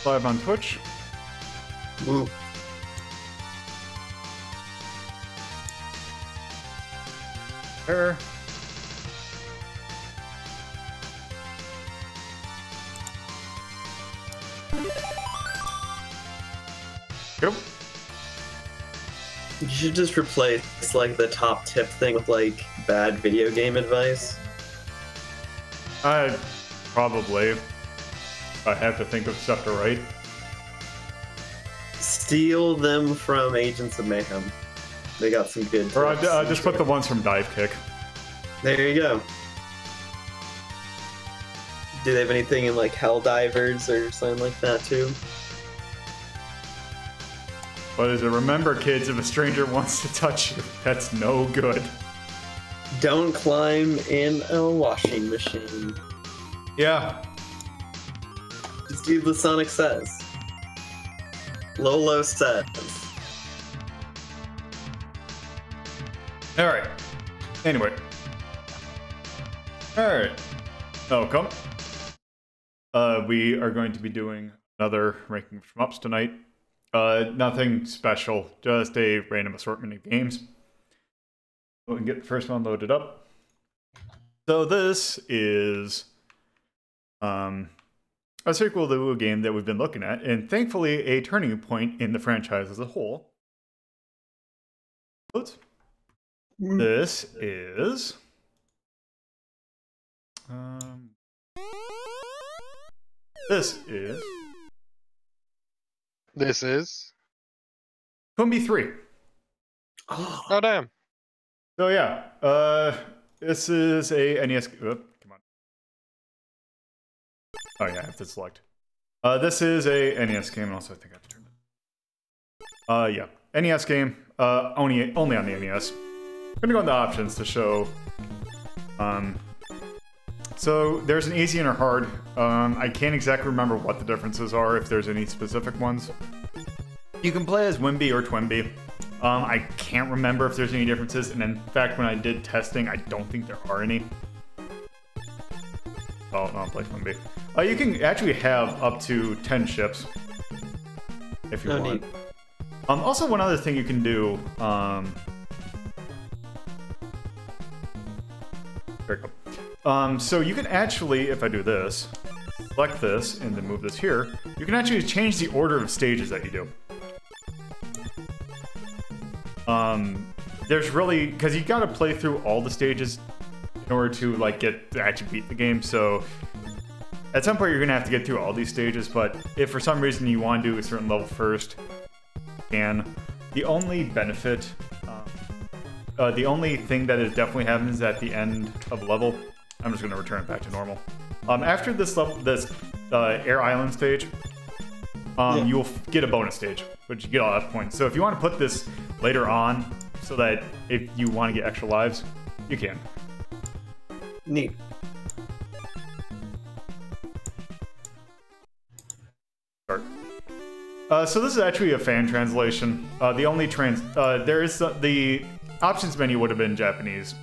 live on Twitch. Woo. There. Yep. You should just replace like the top tip thing with like bad video game advice. Probably. I have to think of stuff to write. Steal them from Agents of Mayhem. They got some good tips. Or just put the ones from Dive Kick. There you go. Do they have anything in like Helldivers or something like that too? What is it? Remember, kids, if a stranger wants to touch you, that's no good. Don't climb in a washing machine. Yeah. Just do the Sonic says. Lolo says. Alright. Anyway. Alright. Welcome. We are going to be doing another ranking of Shmups tonight. Nothing special, just a random assortment of games. We can get the first one loaded up. So this is a sequel to a game that we've been looking at, and thankfully a turning point in the franchise as a whole. This is This is Twimby 3. Oh damn. So yeah, this is a NES. Oh, come on. Oh yeah, I have to select. This is a NES game, and also I think I have to turn it. Yeah, NES game. Only on the NES. I'm gonna go into options to show. So there's an easy and a hard. I can't exactly remember what the differences are, if there's any specific ones. You can play as Wimby or Twimby. I can't remember if there's any differences, and in fact, when I did testing, I don't think there are any. Oh, no, I'll play Twimby. You can actually have up to 10 ships, if you want. Neat. Also, one other thing you can do... there we go. So you can actually, if I do this, select this, and then move this here, you can actually change the order of stages that you do. There's really, because you gotta play through all the stages in order to like actually beat the game, so at some point you're gonna have to get through all these stages, but if for some reason you want to do a certain level first, you can. The only benefit, the only thing that is definitely happens at the end of a level, I'm just gonna return it back to normal. After this level, this Air Island stage, you'll get a bonus stage, which you get all F points. So if you want to put this later on, so that if you want to get extra lives, you can. Neat. Start. So this is actually a fan translation. The only there is the options menu would have been Japanese.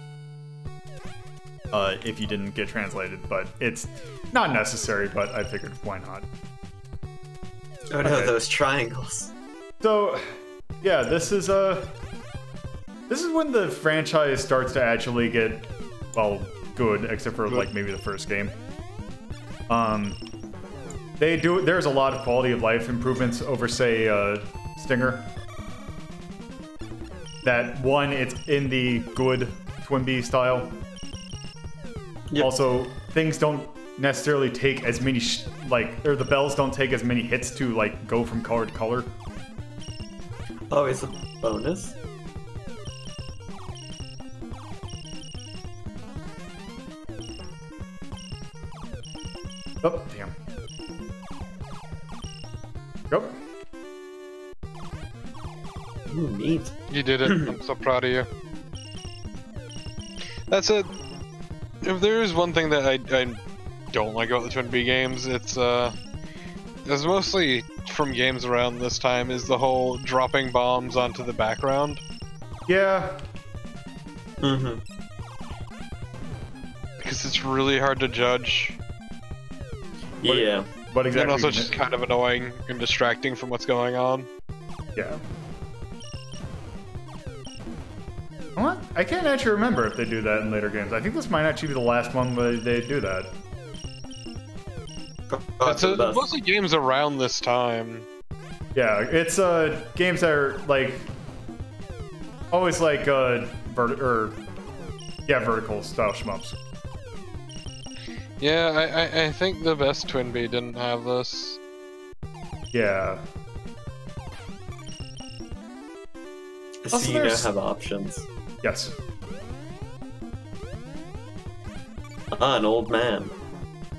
If you didn't get translated, but it's not necessary, but I figured why not. Oh no, those triangles. So, yeah, this is when the franchise starts to actually get, well, good, except for like maybe the first game. There's a lot of quality of life improvements over, say, Stinger. That one, it's in the good Twimby style. Yep. Also, things don't necessarily take as many, or the bells don't take as many hits to, like, go from color to color. Oh, it's a bonus? Oh, damn. Go. Ooh, neat. You did it. I'm so proud of you. That's it. If there is one thing that I don't like about the Twin B games, it's mostly from games around this time, is the whole dropping bombs onto the background. Yeah. Mm-hmm. Because it's really hard to judge. Yeah. What exactly? And also just kind of annoying and distracting from what's going on. Yeah. What? I can't actually remember if they do that in later games. I think this might actually be the last one where they do that. It's mostly games around this time. Yeah, it's games that are like always like vertical style shmups. Yeah, I think the best Twin Bee didn't have this. Yeah. So you now have options. Yes. Ah, an old man.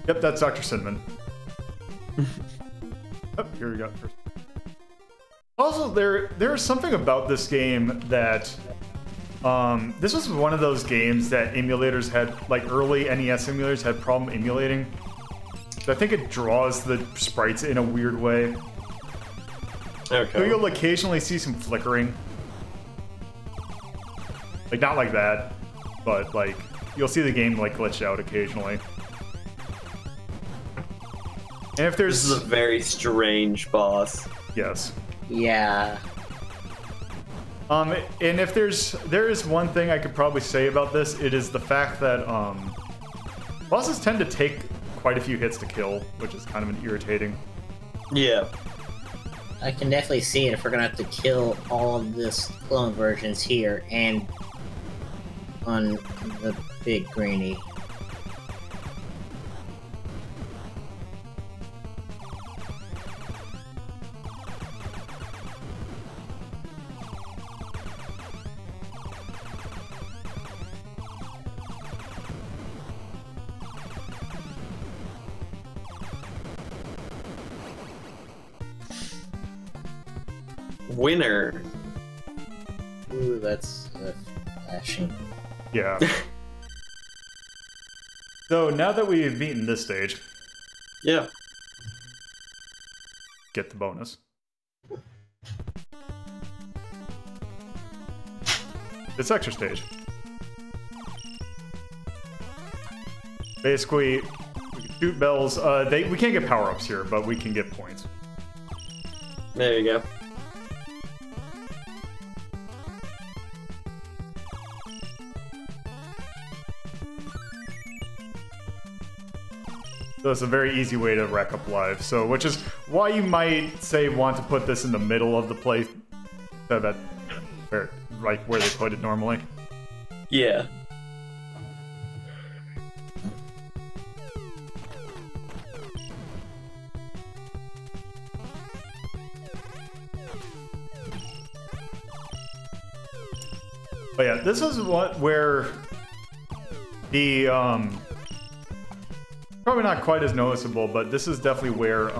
Yep, that's Dr. Cinnamon. Oh, here we go. Also, there is something about this game that this was one of those games that emulators had, like early NES emulators had problem emulating. So I think it draws the sprites in a weird way. Okay. So you'll occasionally see some flickering. Like, not like that, but like, you'll see the game like glitch out occasionally. And if there's... This is a very strange boss. Yes. Yeah. And if there is one thing I could probably say about this, it is the fact that bosses tend to take quite a few hits to kill, which is kind of an irritating. Yeah. I can definitely see it if we're gonna have to kill all of this clone versions here and on the big greenie. Winner. Ooh, that's flashing. Yeah. So now that we've beaten this stage, Yeah. get the bonus. This extra stage. Basically, we can shoot bells. We can't get power-ups here, but we can get points. There you go. So it's a very easy way to rack up lives. So, which is why you might say want to put this in the middle of the play, so that where they put it normally. Yeah. But yeah, this is where the probably not quite as noticeable, but this is definitely where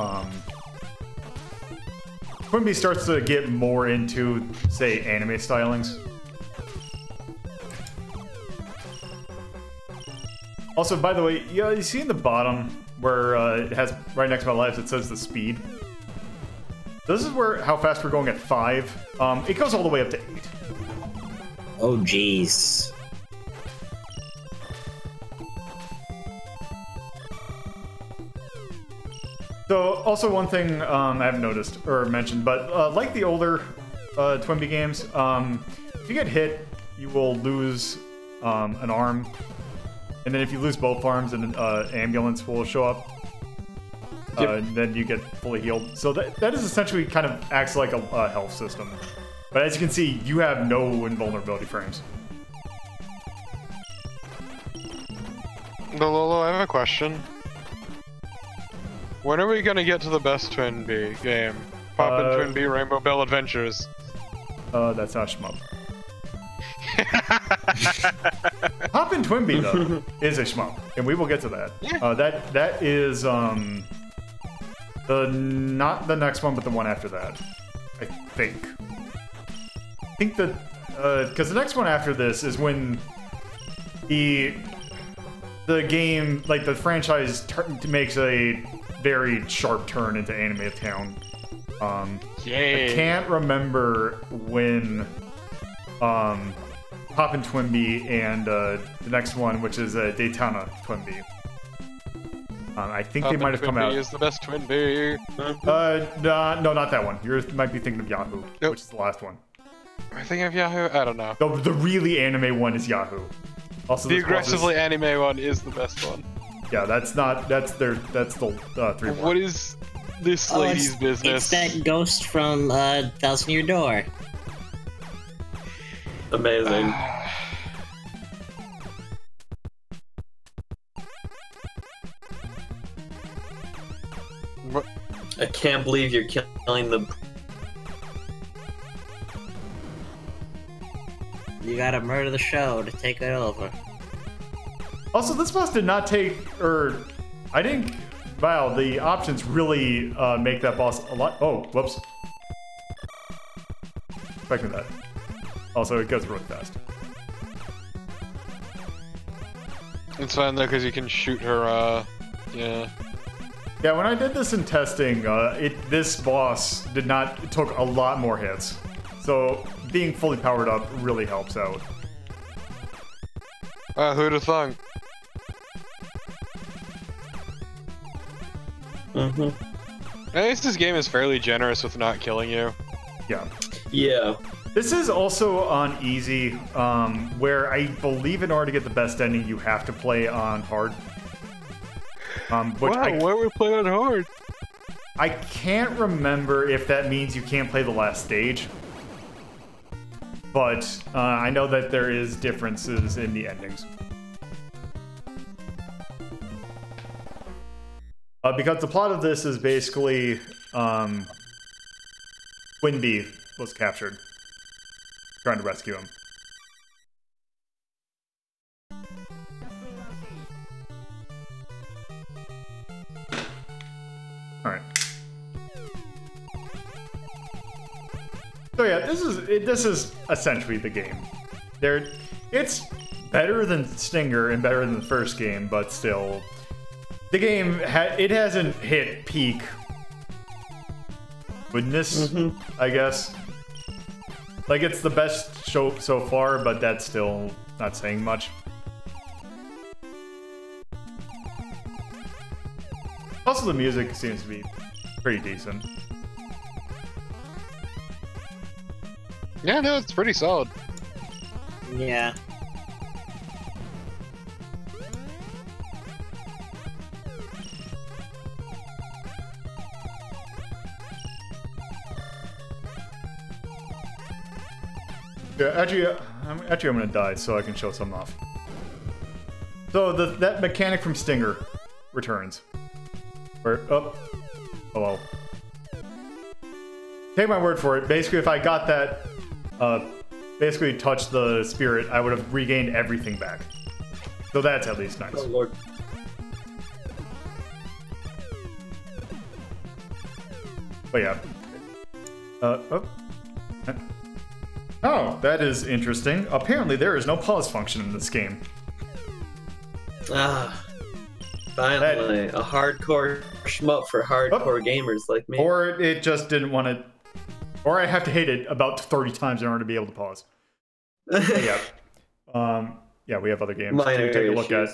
Twin Bee starts to get more into, say, anime stylings. Also, by the way, yeah, you see in the bottom where it has right next to my lives, it says the speed. This is where how fast we're going at 5. It goes all the way up to 8. Oh, jeez. So, also one thing I haven't noticed or mentioned, but like the older Twin Bee games, if you get hit, you will lose an arm, and then if you lose both arms, an ambulance will show up. Yep. Then you get fully healed. So that is essentially kind of acts like a health system. But as you can see, you have no invulnerability frames. Lolo, I have a question. When are we gonna get to the best Twin Bee game? Poppin' Twin Bee Rainbow Bell Adventures. That's not shmup. Poppin' Twin Bee though is a shmup, and we will get to that. Yeah. That is not the next one, but the one after that. I think that because the next one after this is when the game, like the franchise, makes a very sharp turn into Anime Town. Yay. I can't remember when Poppin' Twin Bee and the next one, which is Daytona Twin Bee. I think they might have come out. Is the best Twin Bee. No, not that one. You might be thinking of Yahoo, which is the last one. I think of Yahoo. I don't know. The really anime one is Yahoo. Also, the aggressively anime one is the best one. Yeah, that's the 3. What is this lady's business? It's that ghost from Thousand Year Door. Amazing. I can't believe you're killing the. You gotta murder the show to take it over. Also, this boss did not take, I think, wow, the options really make that boss a lot. Oh, whoops. Expecting that. Also, it goes really fast. It's fine though, because you can shoot her, yeah. Yeah, when I did this in testing, this boss took a lot more hits. So being fully powered up really helps out. Who'd have thunk? At least this game is fairly generous with not killing you. Yeah. Yeah. This is also on easy, where I believe in order to get the best ending, you have to play on hard. Why would we play on hard? I can't remember if that means you can't play the last stage. But I know that there is differences in the endings. Because the plot of this is basically Winby was captured, trying to rescue him. All right. So yeah, this is essentially the game. It's better than Stinger and better than the first game, but still, the game it hasn't hit peak goodness, I guess. Like, it's the best show so far, but that's still not saying much. Also, the music seems to be pretty decent. Yeah, no, it's pretty solid. Yeah. Yeah, actually, I'm gonna die so I can show something off. So that mechanic from Stinger returns. Oh well. Take my word for it. Basically, if I got that, basically touched the spirit, I would have regained everything back. So that's at least nice. Oh Lord. But yeah. Oh, that is interesting. Apparently, there is no pause function in this game. Ah. Finally, a hardcore shmup for hardcore gamers like me. Or it just didn't want to... Or I have to hit it about 30 times in order to be able to pause. But yeah. Yeah, we have other games to take a look at.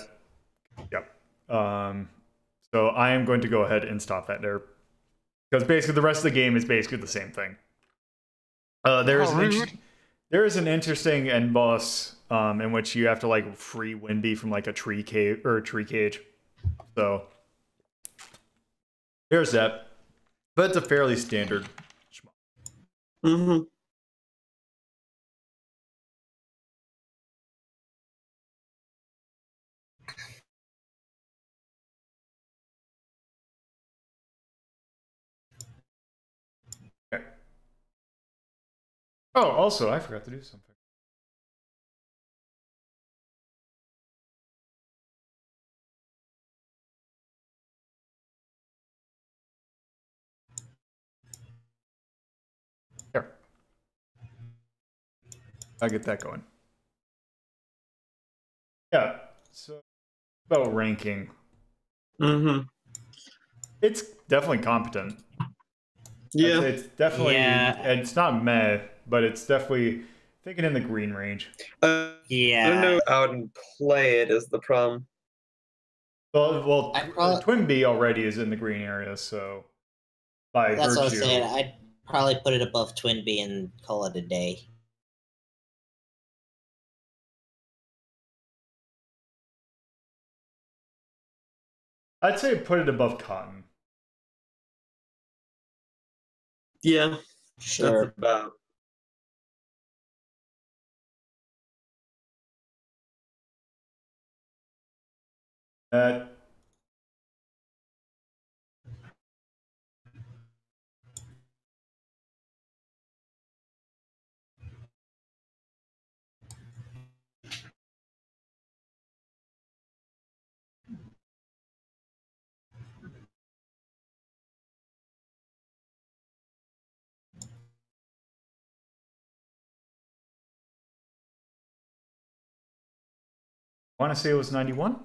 Yep. So I am going to go ahead and stop that there. Because basically the rest of the game is basically the same thing. There is an interesting end boss in which you have to like free Winby from like a tree cave or a tree cage. So there's that. But it's a fairly standard shmup. Okay. Oh, also, I forgot to do something. Here. I'll get that going. Yeah, so about ranking. It's definitely competent. Yeah. It's definitely, it's not meh, but it's definitely thinking in the green range. Yeah. I don't know how to play it is the problem. Well, I Twin B already is in the green area, so by That's virtue. what I was saying. I'd probably put it above Twin B and call it a day. I'd say put it above Cotton. Yeah, Sure. that's about. That I want to say it was 91?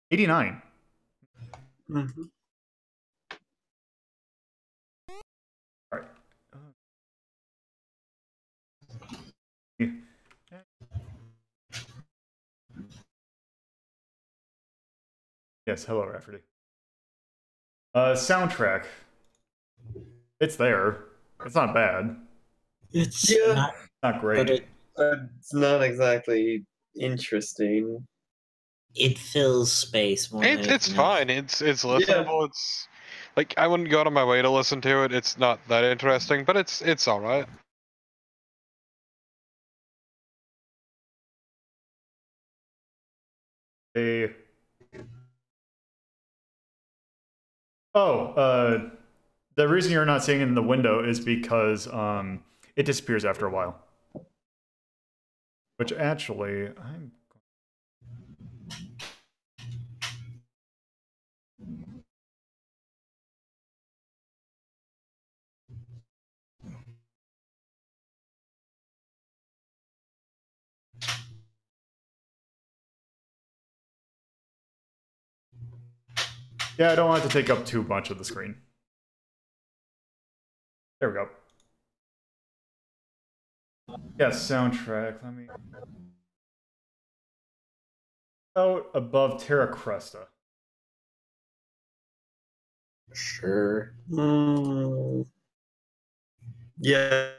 89. Mm-hmm. All right. Yeah. Yes, hello, Rafferty. Soundtrack. It's there. It's not bad. It's Yeah. Not great. but It's not exactly interesting. it fills space more than It's anything else. fine. It's listenable. It's like I wouldn't go out of my way to listen to it. It's not that interesting, but it's all right. The reason you're not seeing it in the window is because it disappears after a while. Which actually, I'm. Yeah, I don't want it to take up too much of the screen. There we go. Yes, soundtrack. Let me. Out above Terra Cresta. Sure. Yeah.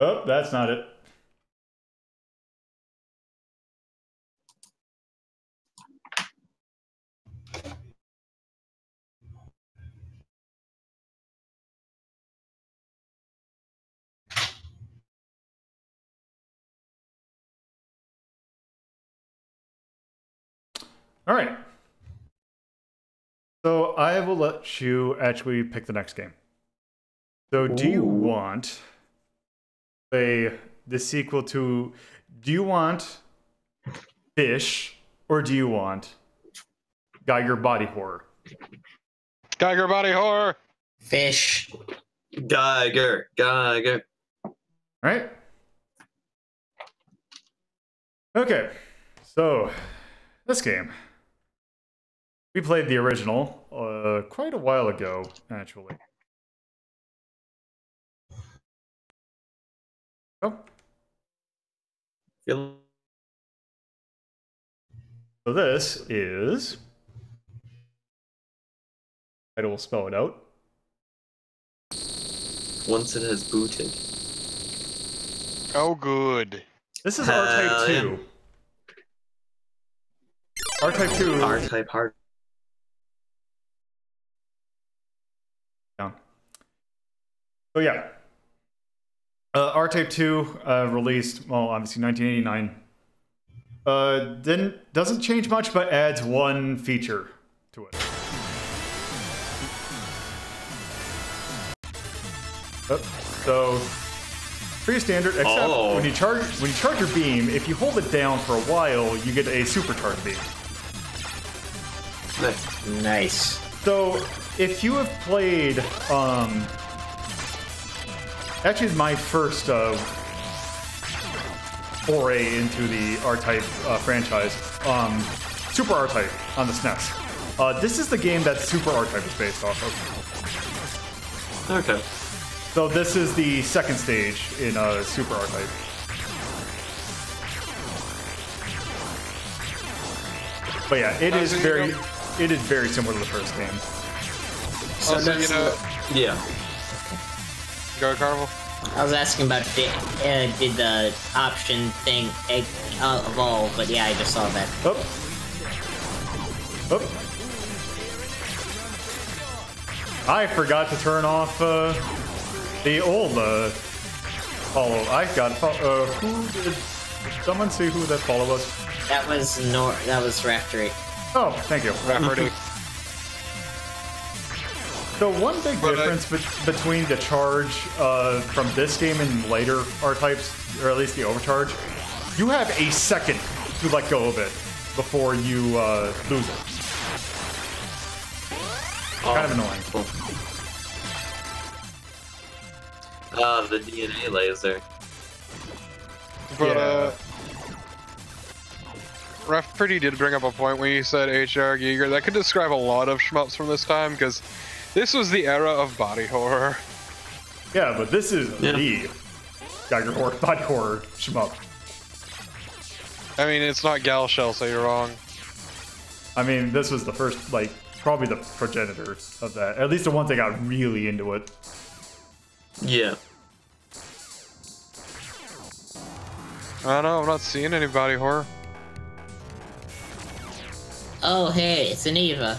Oh, that's not it. All right. So I will let you actually pick the next game. So do you want the sequel to, do you want Fish or do you want Geiger Body Horror? Geiger Body Horror. Fish. Geiger. All right. Okay. So this game. We played the original quite a while ago, actually. Oh. Feel- So this is... I will spell it out. Once it has booted. Oh, good. This is R-Type 2. R-Type 2. R-Type hard. Down. So yeah. R-Type 2 released, well, obviously 1989. Doesn't change much, but adds one feature to it. So pretty standard, except when you charge your beam, if you hold it down for a while, you get a supercharged beam. Nice. So if you have played, actually my first foray into the R-Type franchise, Super R-Type on the SNES. This is the game that Super R-Type is based off of. Okay. So this is the second stage in Super R-Type. But yeah, it is very similar to the first game. So Also, you know, Yeah. go Carnival. I was asking about did the option thing evolve, but yeah, I just saw that. Up. Up. I forgot to turn off the old follow. I got who did someone see who that follow was? That was Raftery. Oh, thank you. Rafferty. So one big difference between the charge from this game and later R-types, or at least the overcharge, you have a second to let go of it before you lose it. Kind of annoying. The DNA laser. But Yeah. Rafferty did bring up a point when you said H.R. Giger. That could describe a lot of shmups from this time, because this was the era of body horror. Yeah, but this is the Geiger horror, body horror shmup. I mean, it's not Gal Shell, so you're wrong. I mean, this was the first, like, probably the progenitor of that. At least the ones that got really into it. Yeah. I don't know, I'm not seeing any body horror. Oh, hey, it's an Eva.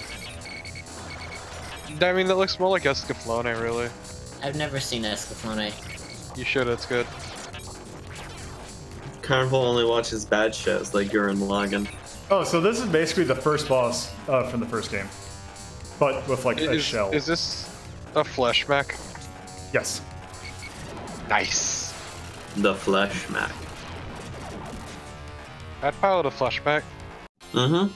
I mean, that looks more like Escaflowne, really. I've never seen Escaflowne. You should, it's good. Carnival only watches bad shows like Gurren Lagann. Oh, so this is basically the first boss from the first game. But with, like, a shell. Is this a flesh mech? Yes. Nice. The Flesh Mac. I'd pilot a flesh mech. Mm-hmm.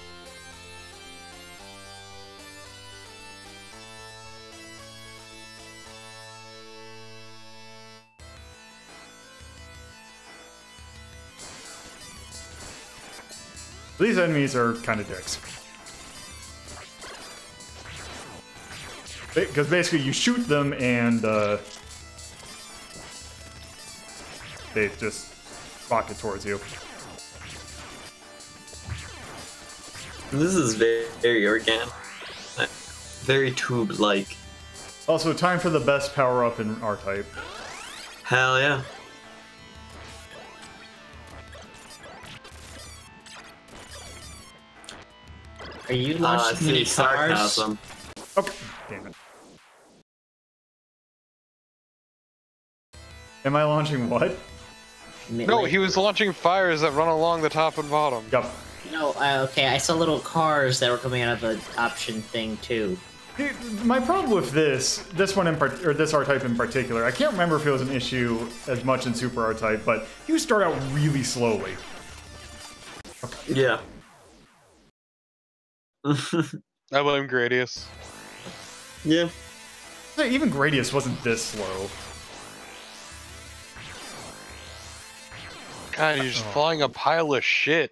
These enemies are kind of dicks. Because basically you shoot them and they just rocket towards you. This is very organic. Very tube-like. Also, time for the best power-up in R-Type. Hell yeah. Are you launching See, any cars? sarcasm. Oh, damn it. Am I launching what? No, he was launching fires that run along the top and bottom. Yup. No, okay, I saw little cars that were coming out of the option thing too. My problem with this one or this R-Type in particular, I can't remember if it was an issue as much in Super R-Type, but you start out really slowly. Yeah. I blame Gradius. Yeah. Even Gradius wasn't this slow. God, you're just flying a pile of shit.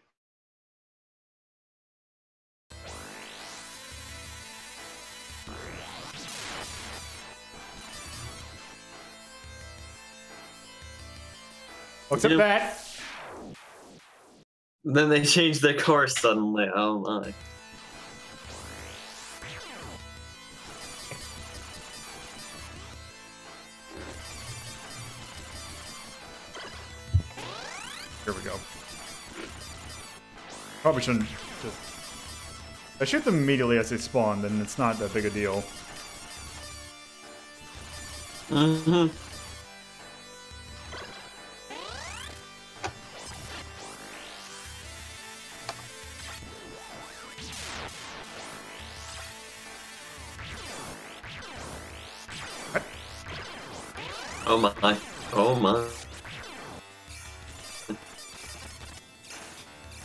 What's up, Yep. that? Then they changed their course suddenly. Oh my. Here we go. Probably shouldn't just... I shoot them immediately as they spawn, then it's not that big a deal. Mm-hmm. Oh my. Oh my.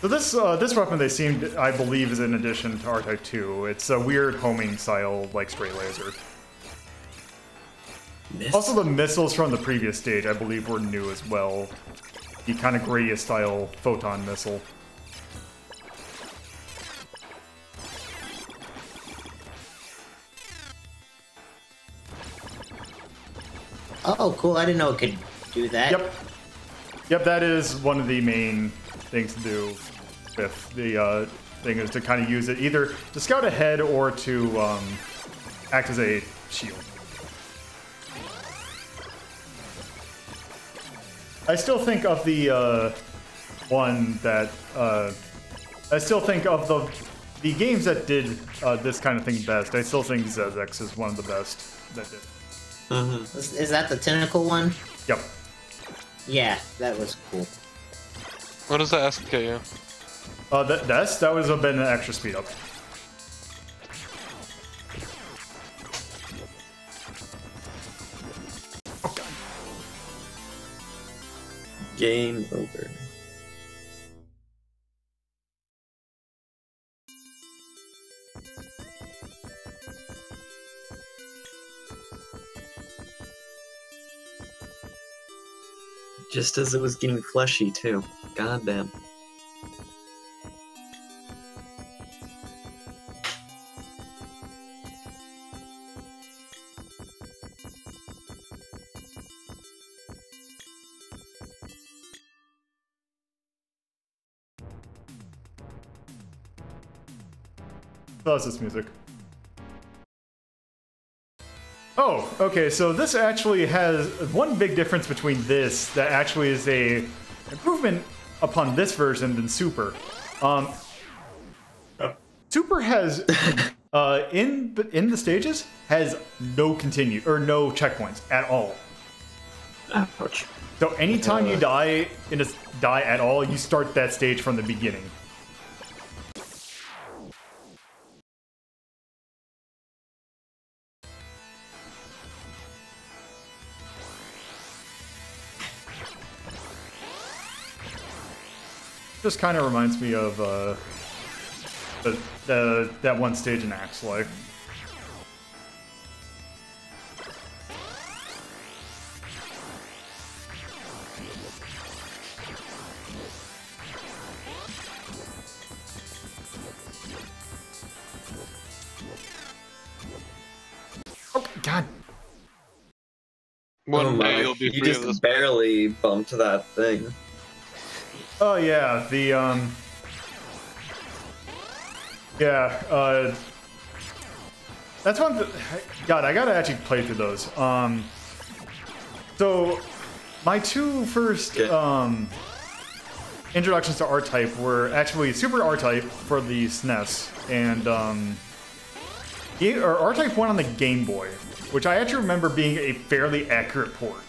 So this weapon they seemed, I believe, is in addition to R-Type 2. It's a weird homing style, like straight laser. Also, the missiles from the previous stage, I believe, were new as well. The kind of Gradius style photon missile. Oh, cool. I didn't know it could do that. Yep. Yep, that is one of the main things to do with the thing, is to kind of use it either to scout ahead or to act as a shield. I still think of the one that I still think of the games that did this kind of thing best. I still think ZX is one of the best that did. Mm-hmm. Is that the tentacle one? Yep. Yeah, that was cool. What does that SKU? That would have been an extra speed up. Game over. Just as it was getting fleshy, too. Goddamn. How's this music? Oh, okay, so this actually has one big difference between this that actually is a improvement upon this version than Super. Super has in the stages has no no checkpoints at all. Ouch. So anytime you die at all, you start that stage from the beginning. Just kind of reminds me of that one stage in Axe Life. Oh God! One day you'll be You free of this. just barely bumped that thing. Oh yeah, that's one. God, I gotta actually play through those. So my two first introductions to R-Type were actually Super R-Type for the SNES and R-Type 1 on the Game Boy, which I actually remember being a fairly accurate port,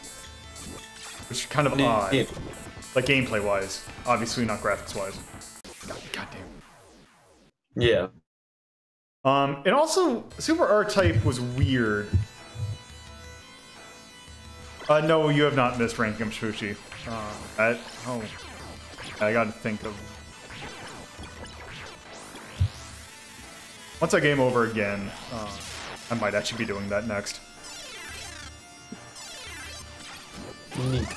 which is kind of odd. Yeah. Like gameplay-wise, obviously not graphics-wise. God damn. Yeah. And also, Super R-Type was weird. No, you have not missed Ranking Shmushi. I gotta think of... Once I game over again, I might actually be doing that next. Neat.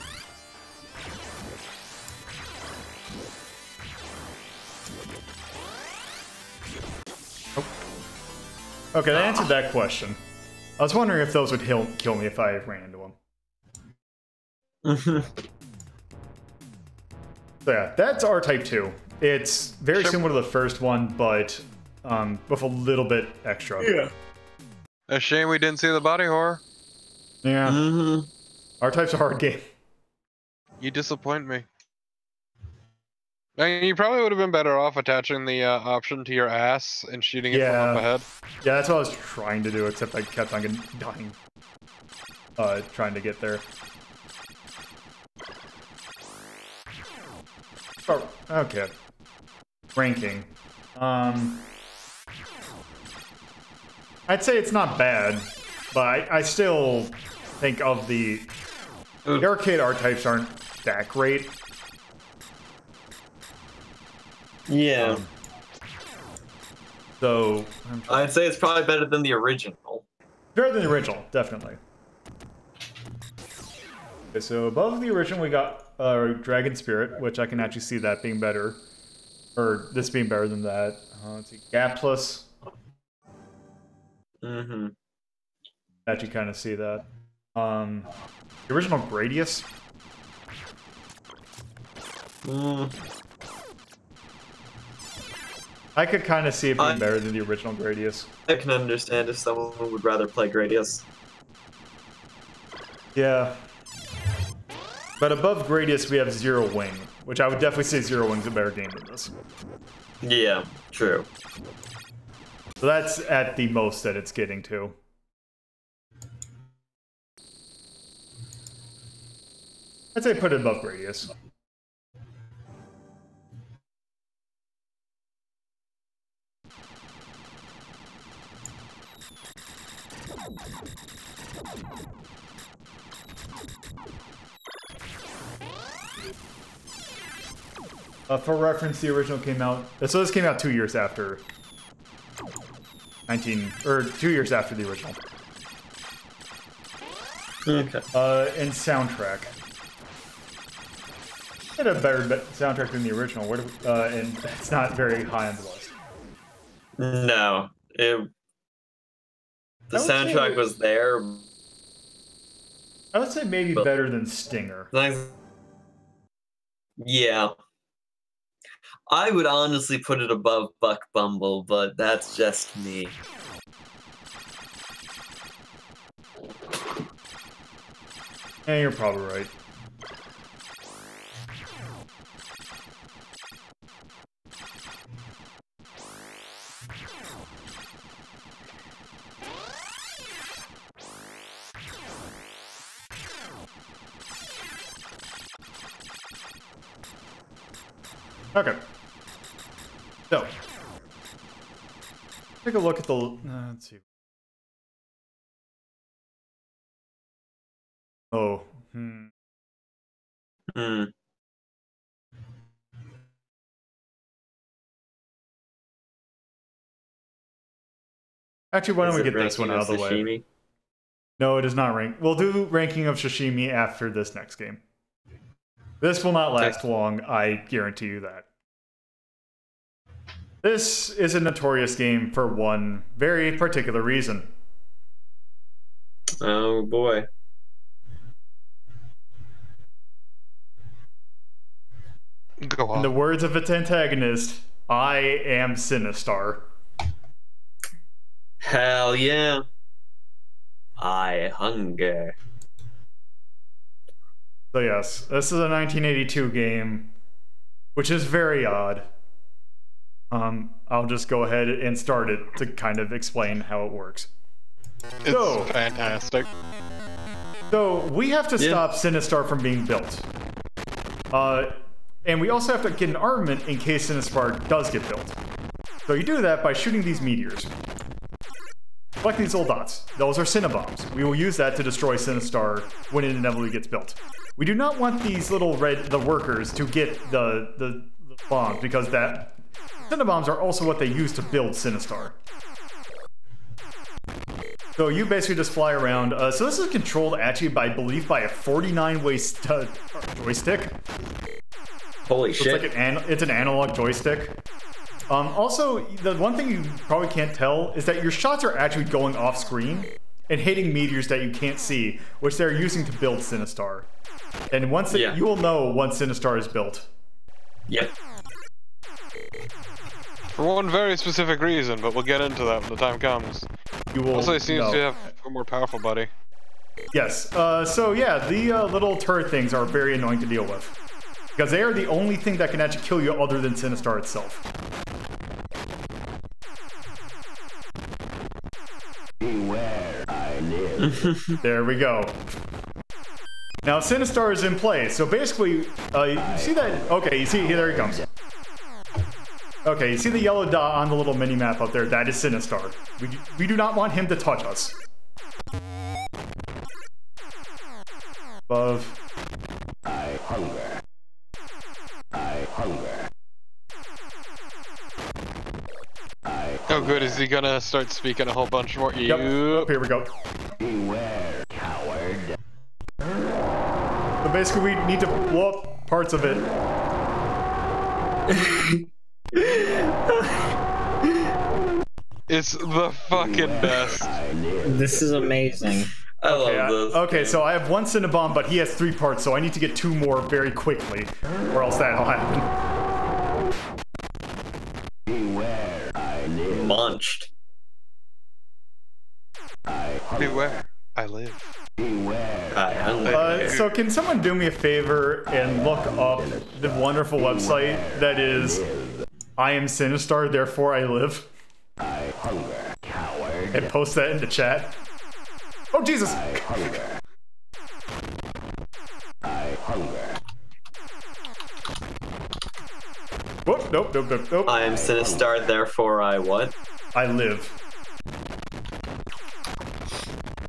Okay, that answered that question. I was wondering if those would kill me if I ran into them. So yeah, that's R-Type 2. It's very similar to the first one, but with a little bit extra. Yeah. A shame we didn't see the body horror. Yeah. Mm-hmm. R-Type's a hard game. You disappoint me. I mean, you probably would have been better off attaching the option to your ass and shooting it from up ahead. Yeah, that's what I was trying to do, except I kept on dying. Trying to get there. Oh, okay. Ranking. I'd say it's not bad, but I still think of the arcade R-Types aren't that great. Yeah. So I'd say it's probably better than the original. better than the original, definitely. Okay, so above the original we got Dragon Spirit, which I can actually see that being better. Or this being better than that. Let's see, Gap Plus. Mm-hmm. Actually kind of see that. The original Gradius. I could kind of see it being better than the original Gradius. I can understand if someone would rather play Gradius. Yeah. But above Gradius, we have Zero Wing, which I would definitely say Zero Wing's a better game than this. Yeah, true. So that's at the most that it's getting to. I'd say put it above Gradius. For reference, the original came out. So this came out 2 years after 2 years after the original. Okay. And soundtrack. It had a better soundtrack than the original. And it's not very high on the list. No, the soundtrack was there. I would say maybe better than Stinger. Yeah. I would honestly put it above Buck Bumble, but that's just me. Yeah, you're probably right. Okay. So, take a look at the. Let's see. Oh. Actually, why don't we get this one out of the way? No, it is not ranked. We'll do ranking of Sashimi after this next game. This will not last long, I guarantee you that. This is a notorious game for one very particular reason. Oh boy. Go on. In the words of its antagonist, I am Sinistar. Hell yeah. I hunger. So yes, this is a 1982 game, which is very odd. I'll just go ahead and start it to kind of explain how it works. It's fantastic. So we have to stop Sinistar from being built. And we also have to get an armament in case Sinistar does get built. So you do that by shooting these meteors. Collect these little dots. Those are Cinnabombs. We will use that to destroy Sinistar when it inevitably gets built. We do not want these little the workers to get the bombs, because Cinnabombs are also what they use to build Sinistar. So you basically just fly around. So this is controlled actually, I believe, by a 49-way joystick. Holy shit. It's an analog joystick. Also, the one thing you probably can't tell is that your shots are actually going off screen and hitting meteors that you can't see, which they're using to build Sinistar. And you will know once Sinistar is built. Yep. For one very specific reason, but we'll get into that when the time comes. Also, he seems to have a more powerful buddy. Yes. So yeah, the little turret things are very annoying to deal with, because they are the only thing that can actually kill you other than Sinistar itself. Beware, I live. There we go. Now Sinistar is in play, so basically, you see that? Okay, you see, here, there he comes. Okay, you see the yellow dot on the little mini-map up there? That is Sinistar. We do not want him to touch us. Above. I hunger. I hunger. Oh good, is he gonna start speaking a whole bunch more? Yep. Here we go. Beware, coward. So basically, we need to blow up parts of it. It's the fucking best. This is amazing. I love this. Okay, so I have one Cinnabon, but he has 3 parts, so I need to get 2 more very quickly, or else that'll happen. Beware, I live. Munched. I hunger. Beware, I live. Beware. So can someone do me a favor and look up the wonderful website that is I am Sinistar, therefore I live, I hunger. Coward. and post that into chat? Oh, Jesus! I hunger. I hunger. Whoop, nope. I am Sinistar, therefore I what? I live.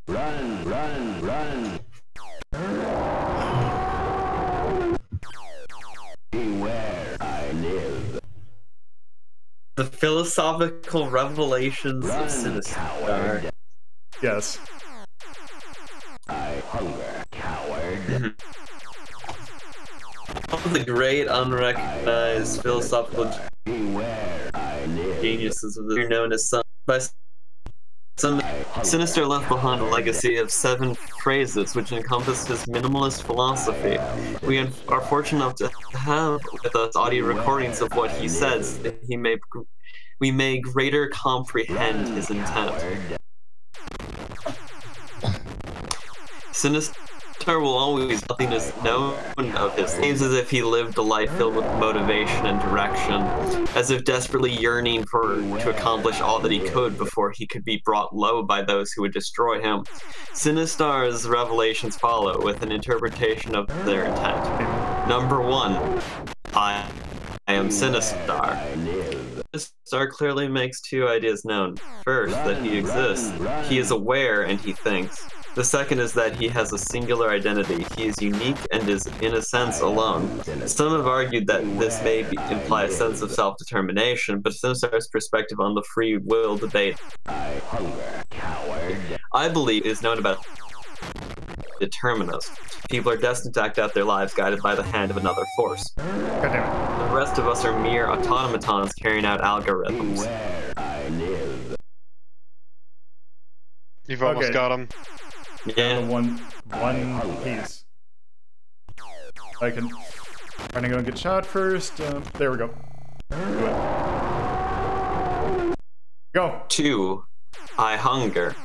Run, run, run. Beware, I live. The philosophical revelations of Run, Sinistar. coward. Yes. I hunger. Coward. One of the great unrecognized philosophical Beware, I live. geniuses of the known as some Sinister left behind a legacy of 7 phrases which encompass his minimalist philosophy. We are fortunate enough to have with us audio recordings of what he says that we may greater comprehend his intent. Sinister will always nothing is known of his. It seems as if he lived a life filled with motivation and direction, as if desperately yearning to accomplish all that he could before he could be brought low by those who would destroy him. Sinistar's revelations follow with an interpretation of their intent. Number 1, I am Sinistar. Sinistar clearly makes 2 ideas known. First, that he exists. He is aware and he thinks. The second is that he has a singular identity. He is unique and is, in a sense, alone. Some have argued that this may imply a sense of self-determination, but Sinistar's perspective on the free will debate, I believe, is known about determinism. People are destined to act out their lives guided by the hand of another force. God damn it. The rest of us are mere automatons carrying out algorithms. You've almost Okay. got him. Yeah. One piece. I can. Trying to go and get shot first. There we go. Do it. Go. 2. I hunger.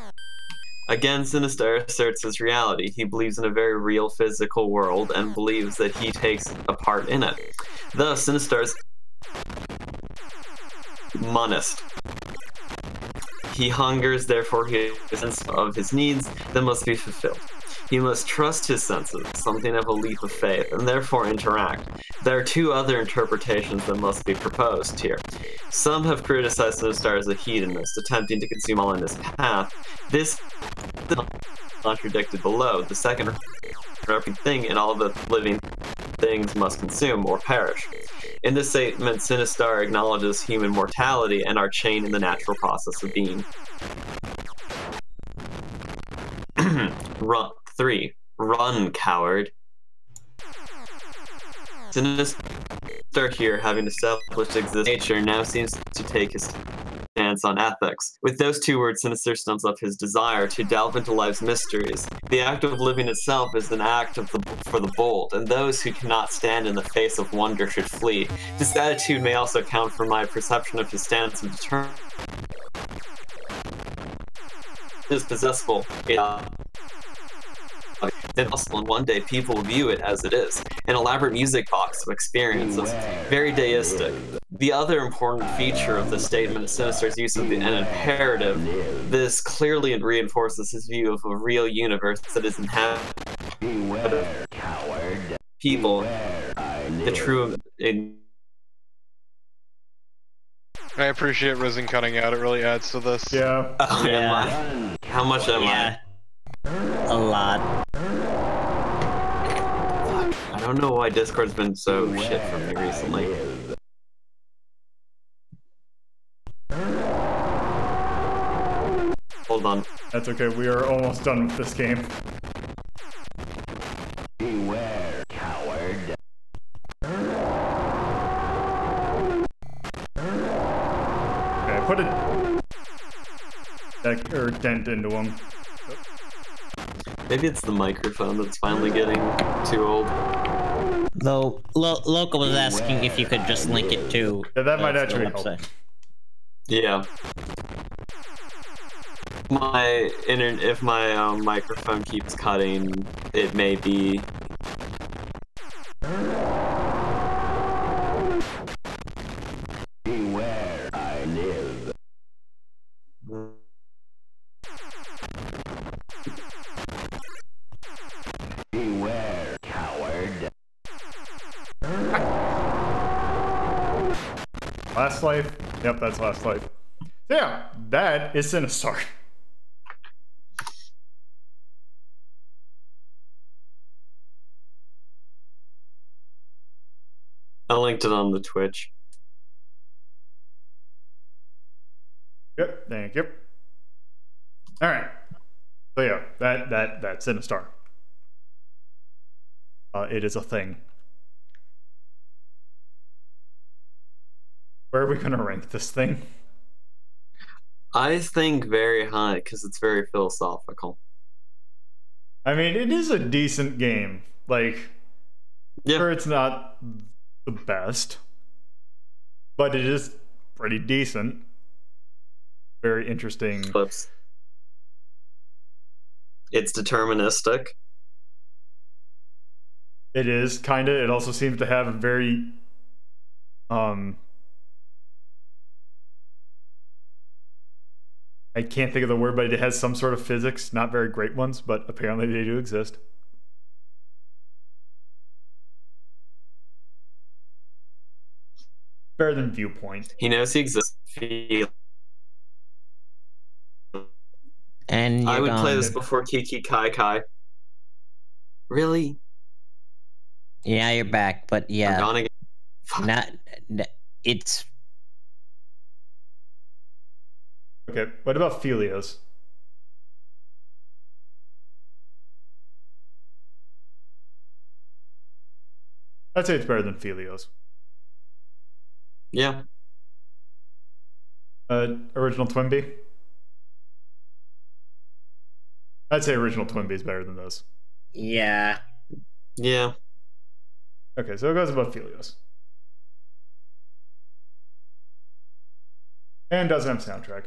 Again, Sinistar asserts his reality. He believes in a very real physical world and believes that he takes a part in it. Thus, Sinistar's monist. He hungers, therefore he has a sense of his needs that must be fulfilled. He must trust his senses, something of a leap of faith, and therefore interact. There are 2 other interpretations that must be proposed here. Some have criticized Sinistar as a hedonist, attempting to consume all in his path. This is contradicted below. The second thing in all the living things must consume or perish. In this statement, Sinistar acknowledges human mortality and our chain in the natural process of being. 3. Run, coward. Sinistar here, having established existence nature, now seems to take his stance on ethics. With those 2 words, Sinister sums up his desire to delve into life's mysteries. The act of living itself is an act for the bold, and those who cannot stand in the face of wonder should flee. This attitude may also account for my perception of his stance of determination. It is possessible. Then possible, and one day people will view it as it is, an elaborate music box of experiences, very deistic. The other important feature of this statement is Sinistar's use of an imperative. This clearly reinforces his view of a real universe that is inhabited people, the true. I appreciate Risen cutting out. It really adds to this. Yeah. Oh, Yeah. How much am Yeah. A lot. I don't know why Discord's been so shit for me recently. Hold on. That's okay. We are almost done with this game. Beware, coward. Okay, put a dent into him. Maybe it's the microphone that's finally getting too old. Though, Local was asking if you could just link it to Yeah, that might the actually help. website. Yeah. If my microphone keeps cutting, it may be. Beware, I live. Beware, coward. Last Life? Yep, that's Last Life. So yeah, that is Sinistar. I linked it on the Twitch. Yep, thank you. Alright. So yeah, that's Sinistar. It is a thing. Where are we gonna rank this thing? I think very high because it's very philosophical. I mean, it is a decent game. Like, Yeah. sure, it's not the best, but it is pretty decent. Very interesting. Clips. It's deterministic. It is kinda. It also seems to have a very I can't think of the word, but it has some sort of physics, not very great ones, but apparently they do exist. Better than Viewpoint. He knows he exists. And I you're would play gone. this before Kiki Kai Kai. Really? Yeah, you're back, but I'm yeah, gone again. it's Okay, what about Phelios? I'd say it's better than Phelios. Yeah. Original Twinbee? I'd say original Twinbee is better than those. yeah. Yeah. Okay, so it goes above Phelios. And doesn't have soundtrack.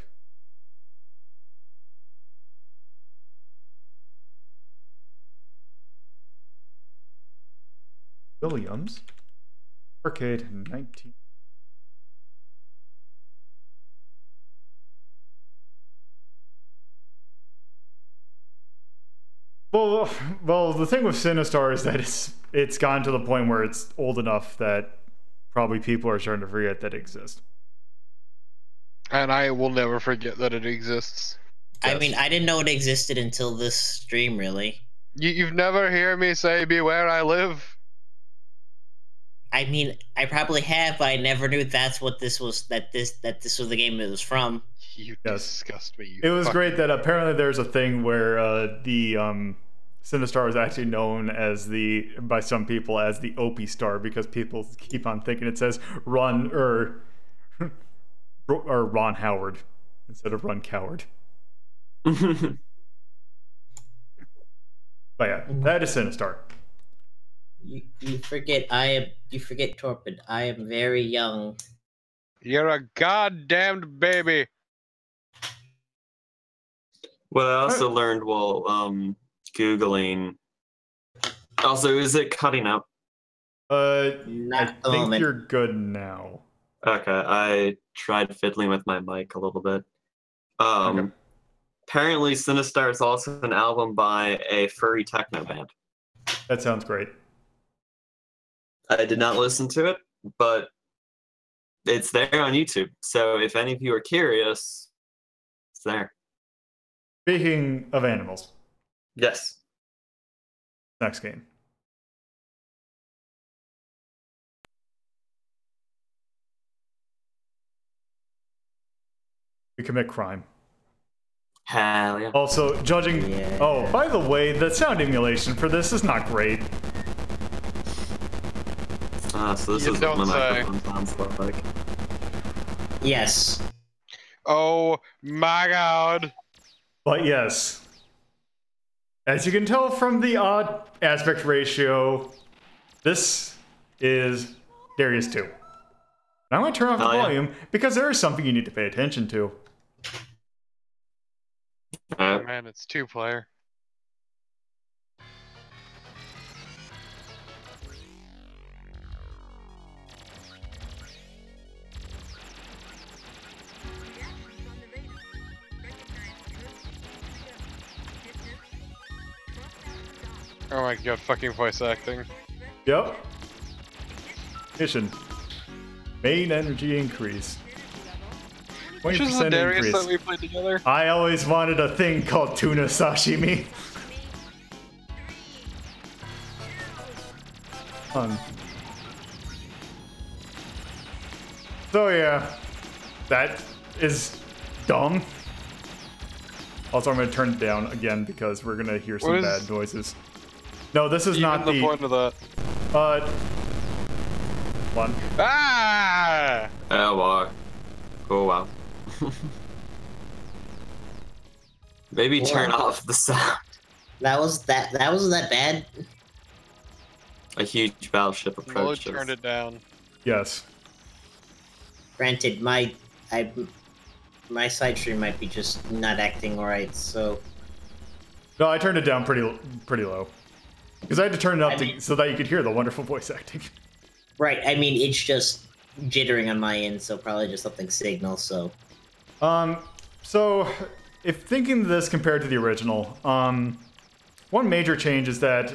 Williams. Arcade 19. Well, the thing with Sinistar is that it's gotten to the point where it's old enough that probably people are starting to forget that it exists. And I will never forget that it exists. I Yes. mean, I didn't know it existed until this stream, really. You've never heard me say "Beware, I live." I mean, I probably have, but I never knew that's what this was. That this was the game it was from. You Yes. disgust me. You It was fucking- great that apparently there's a thing where the Sinistar is actually known as by some people as the Opie Star because people keep on thinking it says Run or Ron Howard instead of Run Coward. But yeah, that is Sinistar. You forget you forget Torpid. I am very young. You're a goddamned baby. What I also learned while Googling. Also, is it cutting up? Not I at the think moment. you're good now. Okay, I tried fiddling with my mic a little bit. Okay. Apparently, Sinistar is also an album by a furry techno band. That sounds great. I did not listen to it, but it's there on YouTube. So if any of you are curious, it's there. Speaking of animals, Yes. next game. We commit crime. Hell yeah. Also, judging. Yeah. Oh, by the way, the sound emulation for this is not great. So this You is what don't my say. microphone sounds like. Yes. Oh my god. But yes, As you can tell from the odd aspect ratio, this is Darius 2. And I'm going to turn off the volume because there is something you need to pay attention to. Oh man, it's 2-player. Oh my god, fucking voice acting. Yep. Mission. Main energy increase. Which is the 20% Darius increase. that we played together? I always wanted a thing called tuna sashimi. So yeah, that is dumb. Also, I'm going to turn it down again because we're going to hear some bad noises. No, this is not the point of that. One. Ah! Oh wow. Oh wow. Maybe turn off the sound. That wasn't that bad. A huge battleship approaches. Turned it down. Yes. Granted, my side stream might be just not acting right, so. No, I turned it down pretty low. Because I had to turn it up so that you could hear the wonderful voice acting. Right, I mean, it's just jittering on my end, so probably just something signal, so. So, if thinking this compared to the original, one major change is that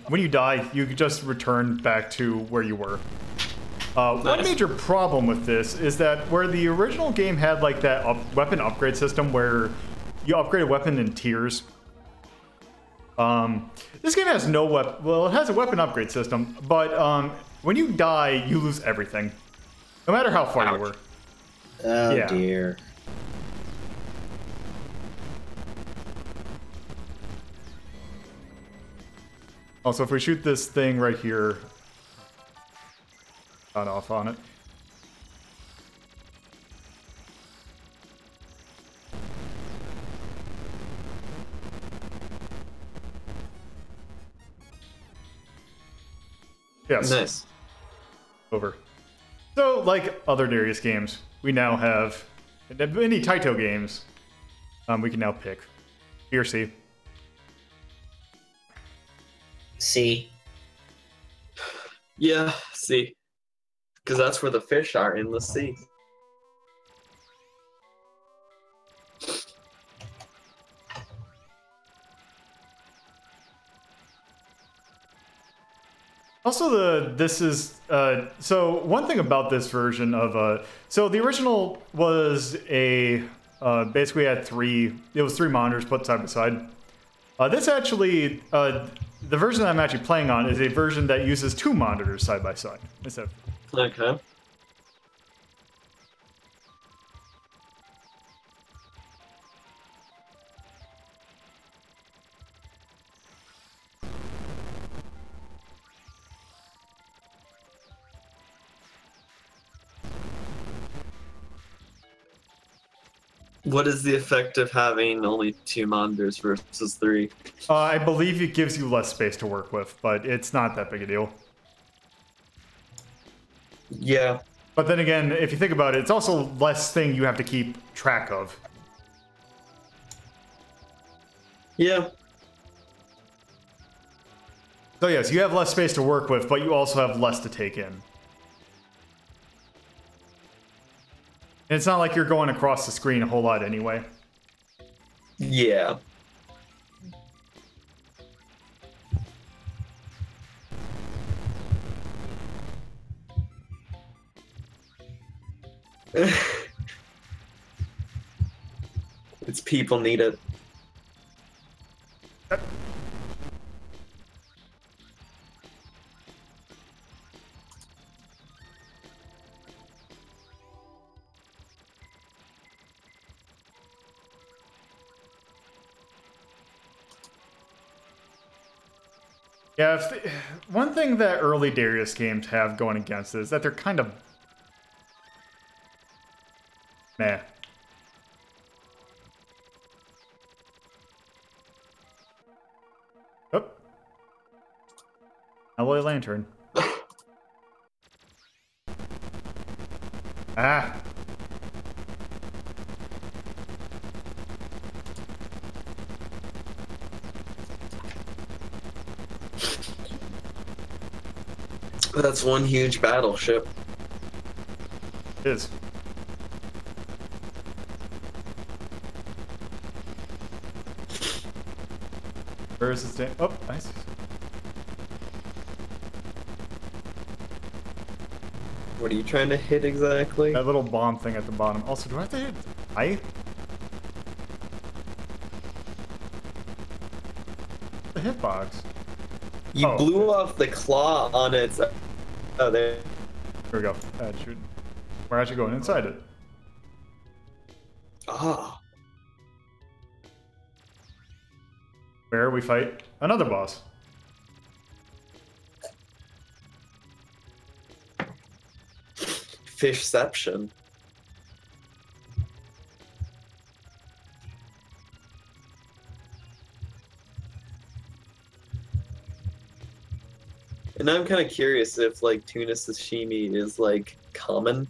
when you die, you could just return back to where you were. Nice. One major problem with this is that where the original game had like that weapon upgrade system where you upgrade a weapon in tiers, this game has no weapon. Well, it has a weapon upgrade system, but when you die, you lose everything, no matter how far you were. Oh dear. Also, if we shoot this thing right here, on off on it. Yes. Nice. Over. So, like other Darius games, we now have any Taito games. We can now pick B or C. C. Yeah, C. Because that's where the fish are, in the sea. Also, so one thing about this version of so the original was basically had three monitors put side by side. This actually, the version that I'm actually playing on is a version that uses two monitors side by side instead of. Okay. What is the effect of having only two monitors versus three? I believe it gives you less space to work with, but it's not that big a deal. Yeah. But then again, if you think about it, it's also less thing you have to keep track of. Yeah. So yes, you have less space to work with, but you also have less to take in. And it's not like you're going across the screen a whole lot anyway. Yeah. It's people need it. Yeah, one thing that early Darius games have going against it is that they're kind of meh. Oh. Alloy lantern. Ah. That's one huge battleship. It is. Where is it staying? Oh, I see. What are you trying to hit exactly? That little bomb thing at the bottom. Also, do I have to hit I? The hitbox. You Oh. blew off the claw on its. Oh, there. Here we go. We're actually going inside it. Ah. Where we fight another boss. Fishception. And I'm kind of curious if like tuna sashimi is like common,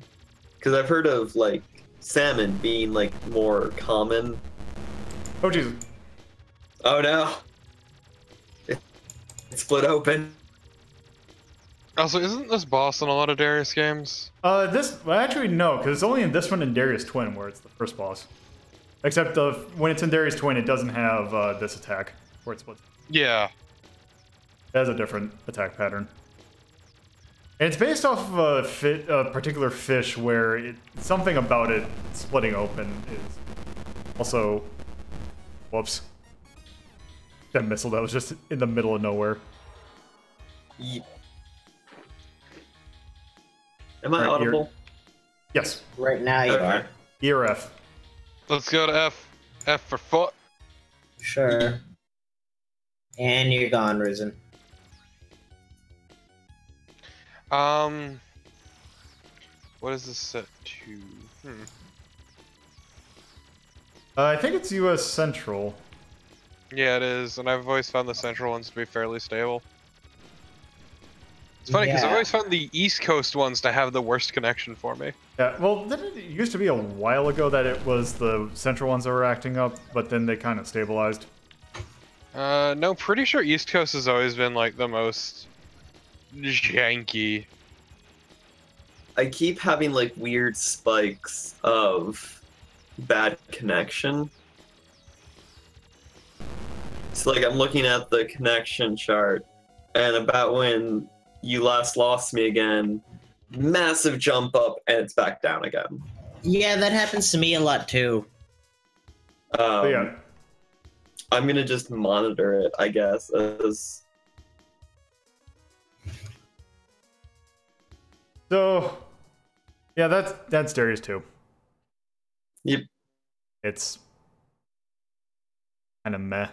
because I've heard of like salmon being like more common. Oh Jesus! Oh no! It split open. Also, isn't this boss in a lot of Darius games? Well, actually no, because it's only in this one and Darius Twin where it's the first boss. Except when it's in Darius Twin, it doesn't have this attack where it splits. Yeah. It has a different attack pattern. And it's based off of a particular fish where something about it splitting open is also... Whoops. That missile that was just in the middle of nowhere. Am I audible? Yes. Right now you are. E or F. Let's go to F. F for foot. Sure. And you're gone, Risen. What is this set to? I think it's U.S. Central. Yeah, it is, and I've always found the central ones to be fairly stable. It's funny because I've Yeah. always found the East Coast ones to have the worst connection for me. Yeah, well, it used to be a while ago that it was the Central ones that were acting up, but then they kind of stabilized. No, pretty sure East Coast has always been like the most janky. I keep having like weird spikes of bad connection. So like I'm looking at the connection chart, and about when you last lost me again, massive jump up and it's back down again. Yeah, that happens to me a lot too. But yeah, I'm gonna just monitor it, I guess, as so yeah, that's Darius 2. Yep. It's kind of meh.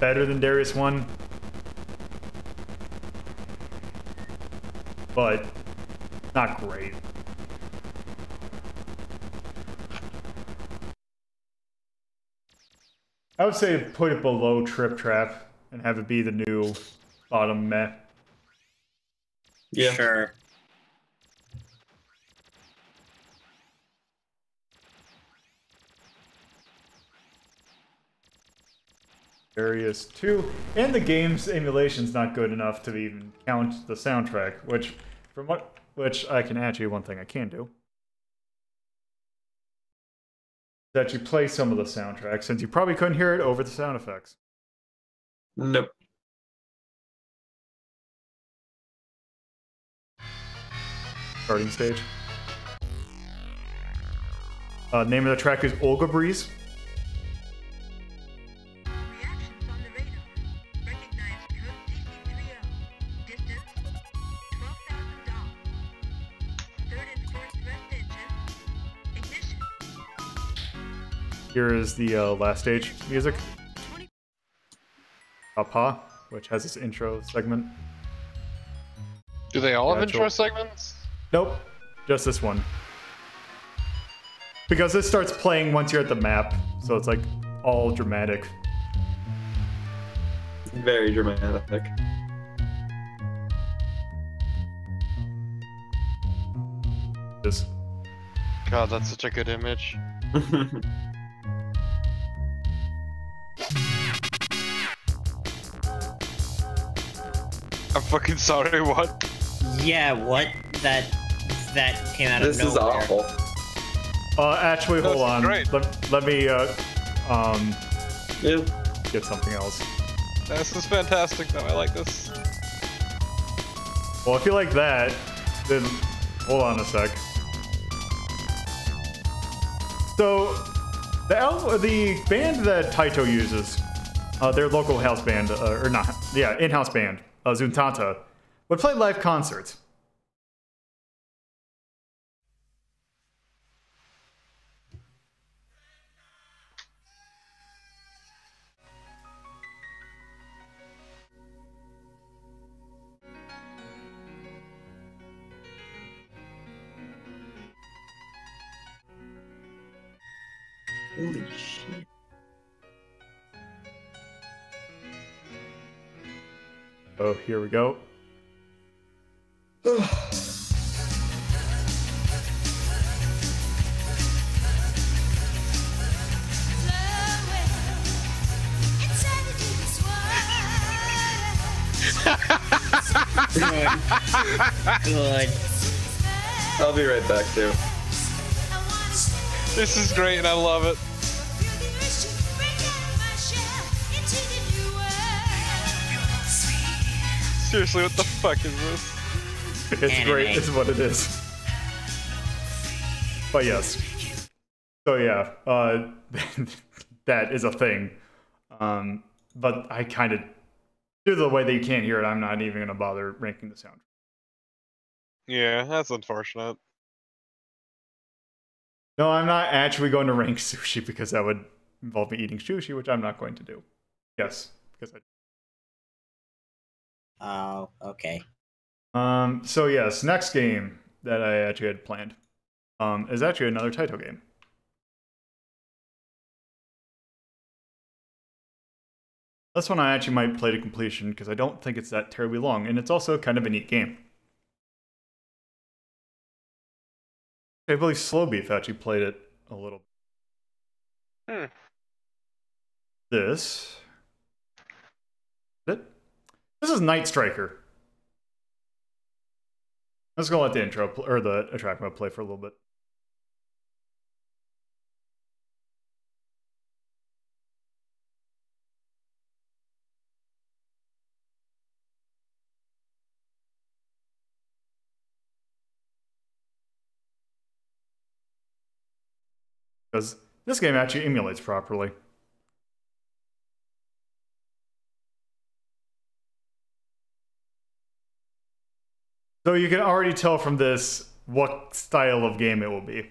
Better than Darius 1. But not great. I would say put it below Trip Trap and have it be the new bottom meh. yeah. Sure. Darius 2, and the game's emulation's not good enough to even count the soundtrack, which I can actually, one thing I can do is actually play some of the soundtrack, since you probably couldn't hear it over the sound effects. Nope. Starting stage. Name of the track is Olga Breeze. Reactions on the radar. Recognize code CC30. Distance 12,000 dots. Third and fourth thrust engine. Ignition. Here is the last stage music. Papa, which has this intro segment. Do they all have Gotcha. intro segments? Nope, just this one. Because this starts playing once you're at the map, so it's like all dramatic. Very dramatic. This. God, that's such a good image. I'm fucking sorry, what? Yeah, what? That came out of This is nowhere. awful. Actually, hold This is on. great. Let me Yeah. get something else. This is fantastic, though. I like this. Well, if you like that, then hold on a sec. So, the band that Taito uses, their local house band, or not, yeah, in-house band, Zuntata, would play live concerts. Holy shit. Oh, here we go. Good. I'll be right back too. This is great, and I love it. Seriously, what the fuck is this? It's Anime. great. It's what it is. But yes. So yeah, that is a thing. But I kind of, due to the way that you can't hear it, I'm not even gonna bother ranking the sound. Yeah, that's unfortunate. No, I'm not actually going to rank sushi because that would involve me eating sushi, which I'm not going to do. Yes, because Oh, okay. So yes, next game that I actually had planned is actually another Taito game. This one I actually might play to completion because I don't think it's that terribly long, and it's also kind of a neat game. I believe Slow Beef actually played it a little. This is Night Striker. Let's go let the intro or the attract mode play for a little bit. Because this game actually emulates properly. So you can already tell from this what style of game it will be.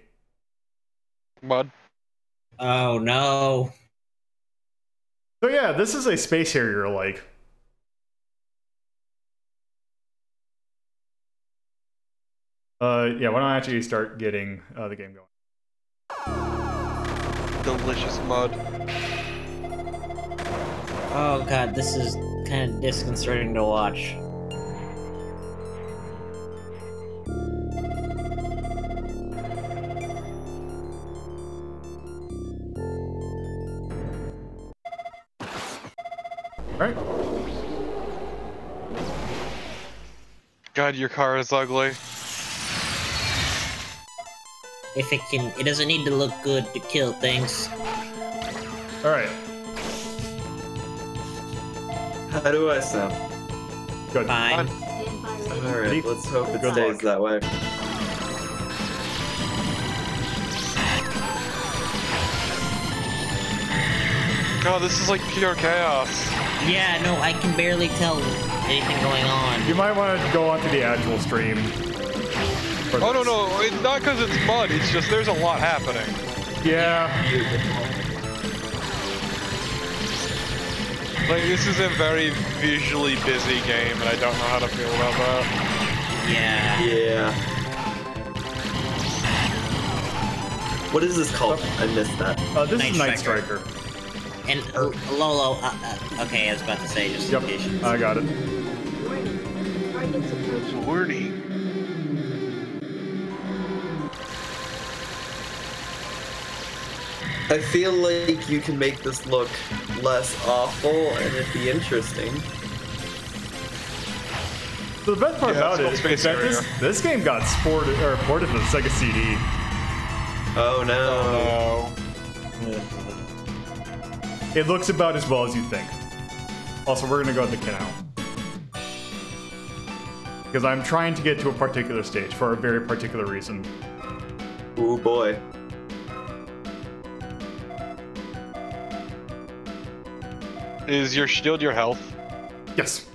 Mud. Oh no. So yeah, this is a space harrier like. Yeah, why don't I actually start getting the game going? Delicious mud. Oh god, this is kind of disconcerting to watch. Alright. God, your car is ugly. If it doesn't need to look good to kill things. Alright. How do I sound? Good. Fine. Alright, let's hope it Good stays luck. that way. God, this is like pure chaos. Yeah, no, I can barely tell anything going on. You might want to go onto the actual stream. for Oh no this. no, it's not because it's mud. It's just there's a lot happening. Yeah. Like this is a very visually busy game, and I don't know how to feel about that. Yeah. Yeah. What is this called? I missed that. This Night is Night Striker. Striker. And Lolo, okay, I was about to say just Yep, in case. I got it. Warning. I feel like you can make this look less awful and it'd be interesting. So the best part Yeah, about it it's is called Space that Harrier. this game got ported to the Sega CD. Oh no. Oh, It looks about as well as you think. Also, we're gonna go to the canal. Because I'm trying to get to a particular stage for a very particular reason. Ooh boy. Is your shield your health? Yes.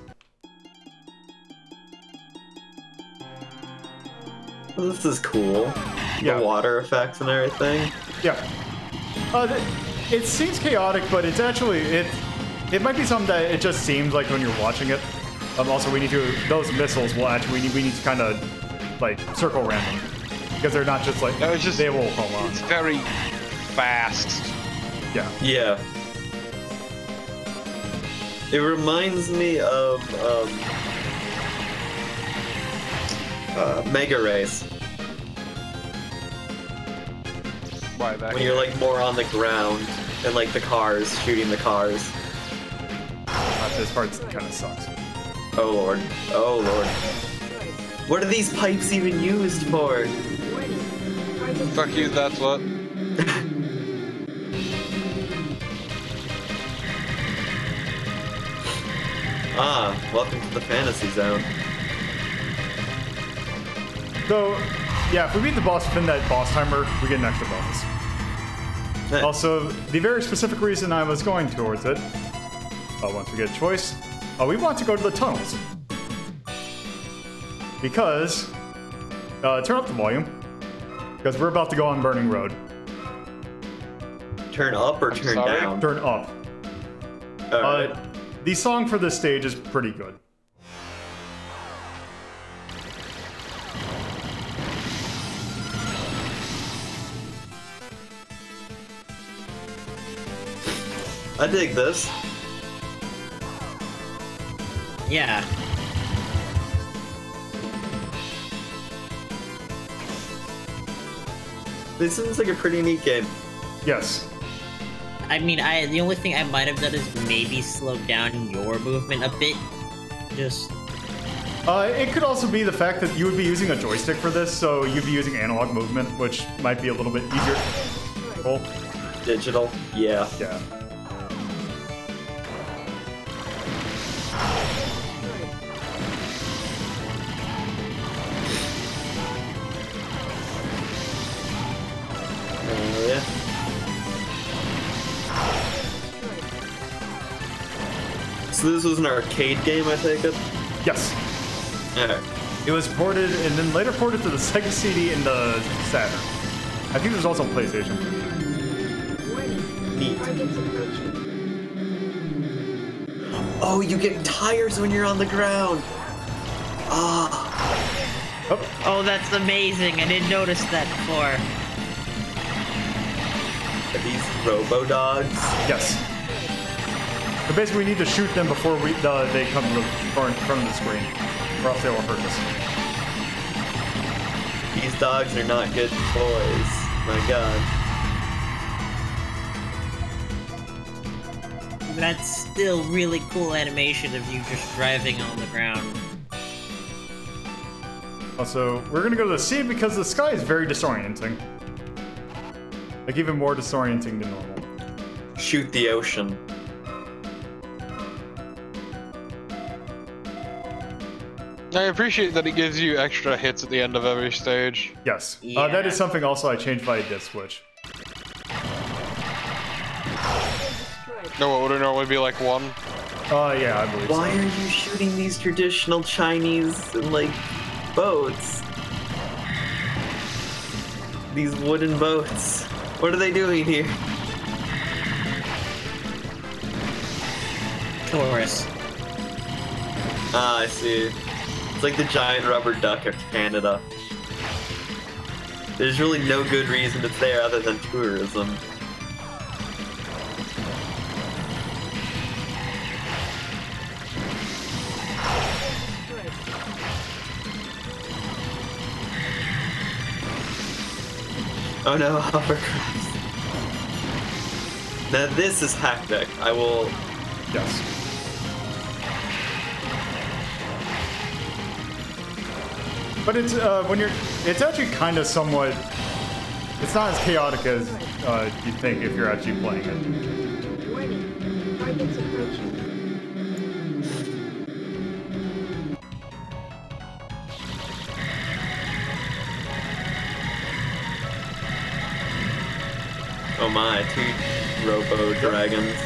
This is cool. Yeah. The water effects and everything. Yeah. It seems chaotic, but it's actually it might be something that it just seems like when you're watching it. Also, those missiles will actually we need to kind of like circle random because they're not just like No, it's just they will come on. It's very fast. Yeah. Yeah. It reminds me of Mega Race. Why that? When you're like more on the ground and like the cars, shooting the cars. This part kind of sucks. Oh lord. Oh lord. What are these pipes even used for? Fuck you. That's what. Ah, welcome to the fantasy zone. So, yeah, if we beat the boss within that boss timer, we get an extra bonus. Nice. Also, the very specific reason I was going towards it, once we get a choice, we want to go to the tunnels. Because, turn up the volume, because we're about to go on Burning Road. Turn up or I'm turn sorry? down? Turn up. Alright. The song for this stage is pretty good. I dig this. Yeah. This seems like a pretty neat game. Yes. I mean, the only thing I might have done is maybe slow down your movement a bit. Just It could also be the fact that you would be using a joystick for this, so you'd be using analog movement, which might be a little bit easier to control. Digital. Yeah. Yeah. Yeah. So this was an arcade game, I take it? Yes. Alright. It was ported and then later ported to the Sega CD and the Saturn. I think there's also a PlayStation. Neat. Oh, you get tires when you're on the ground! Ah. oh, that's amazing! I didn't notice that before. Are these robo-dogs? Yes. But basically, we need to shoot them before they come to the front of the screen, or else they will hurt us. These dogs are not good boys. My god. That's still really cool animation of you just driving on the ground. Also, we're gonna go to the sea because the sky is very disorienting. Like, even more disorienting than normal. Shoot the ocean. I appreciate that it gives you extra hits at the end of every stage. Yes. Yeah. That is something also I changed via disc switch. No, what would it normally be like one? Yeah, I believe Why so. are you shooting these traditional Chinese, like, boats? These wooden boats. What are they doing here? Taurus. Ah, I see. It's like the giant rubber duck of Canada. There's really no good reason it's there other than tourism. Oh no, hovercrafts. Now this is hectic. I will. Yes. But it's when you're, it's actually kind of somewhat. It's not as chaotic as you think if you're actually playing it. Warning. Targets approaching. Oh my, 2 robo dragons.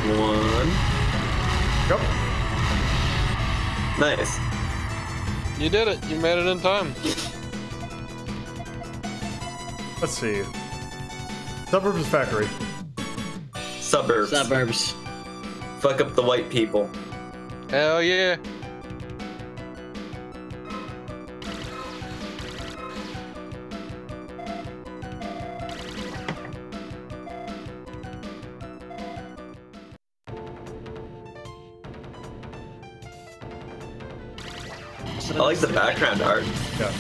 One. Yep. Nice. You did it. You made it in time. Let's see. Suburbs factory. Suburbs. Suburbs. Fuck up the white people. Hell yeah. I like the background art.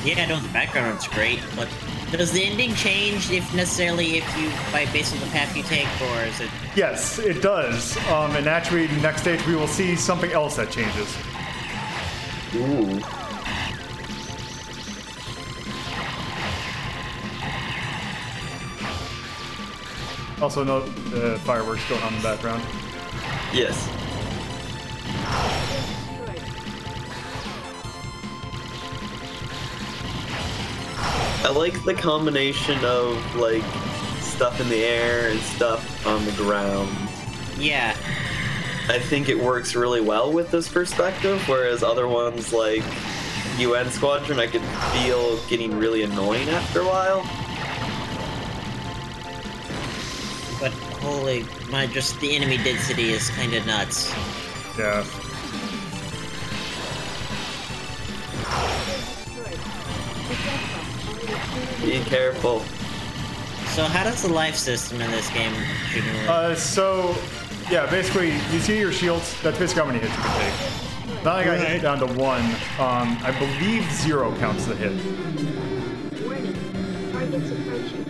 Yeah, no, the background art's great, but does the ending change if necessarily if you by based on the path you take, or is it? Yes, it does. And actually, next stage we will see something else that changes. Ooh. Also, note the fireworks going on in the background. Yes. I like the combination of like stuff in the air and stuff on the ground. Yeah. I think it works really well with this perspective, whereas other ones like UN Squadron I could feel getting really annoying after a while. But holy, just the enemy density is kind of nuts. Yeah. Be careful. So how does the life system in this game generally? So, yeah, basically, you see your shields. That's basically how many hits you can take. Now I got hit down to 1. I believe 0 counts the hit. Warning. Targets approaching.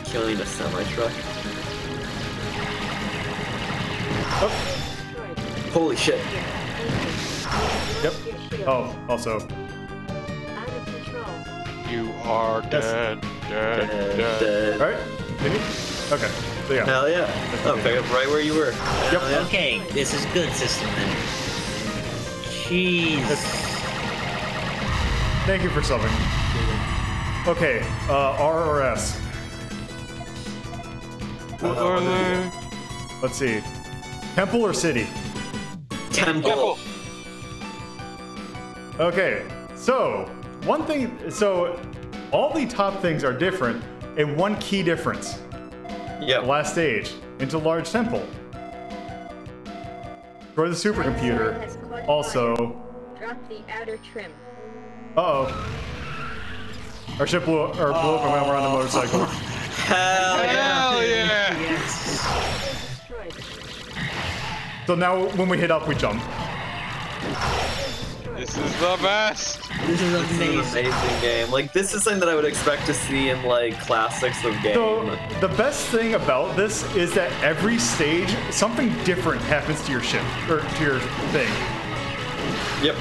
Killing a semi-truck. Oh, Holy shit. yep. Oh, also. Out of control. You are dead, dead, dead. Dead. Alright? Maybe? Okay. So, yeah. Hell yeah. Oh, pick up right where you were. Hell yeah. Okay, this is good system then. Jeez. Thank you for subbing. Okay, R or S? What are they? Let's see. Temple or city? Temple. Okay, so one thing, so all the top things are different, and one key difference. Yep. Last stage, into large temple. Destroy the supercomputer. Has caught Also, fire. Drop the outer trim. uh-oh. Our ship blew up when we're on the motorcycle. Hell yeah. Hell yeah. Destroyed. So now when we hit up, we jump. This is the best. This is This is an amazing. amazing game. Like, this is something that I would expect to see in, like, classics of game. So the best thing about this is that every stage, something different happens to your ship, or to your thing. Yep.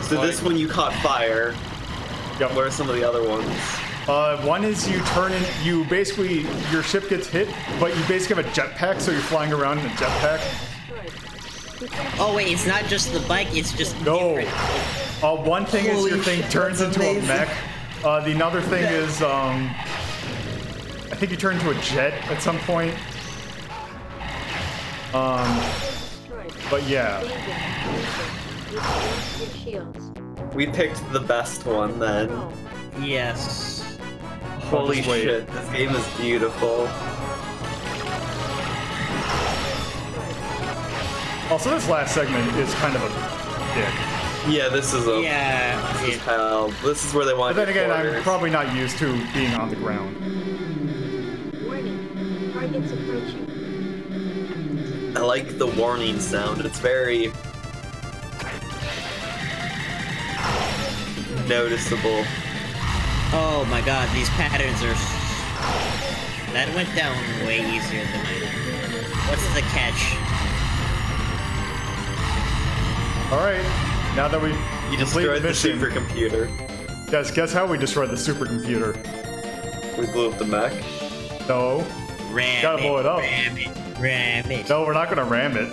So this one you caught fire. Yep. What are some of the other ones? One is you turn in, you basically, your ship gets hit, but you basically have a jetpack, so you're flying around in a jetpack. Oh wait, it's not just the bike, it's just No. different. One thing is Holy your thing shit, turns that's into amazing. a mech. The another thing is, I think you turn into a jet at some point. But yeah. Your shields. We picked the best one then. Yes. Holy just wait. shit, this game is beautiful. Also, this last segment is kind of a dick. Yeah, this is a. Yeah, This is hell. This is where they want. But then again, I'm quarters. probably not used to being on the ground. Warning. Targets approaching. I like the warning sound. It's very noticeable. Oh my god, these patterns are... That went down way easier than I did. What's the catch? Alright, now that we You complete destroyed the mission, supercomputer. guess how we destroyed the supercomputer? We blew up the mech. No. Ram Gotta blow it up. Ram it. Ram it. No, we're not gonna ram it.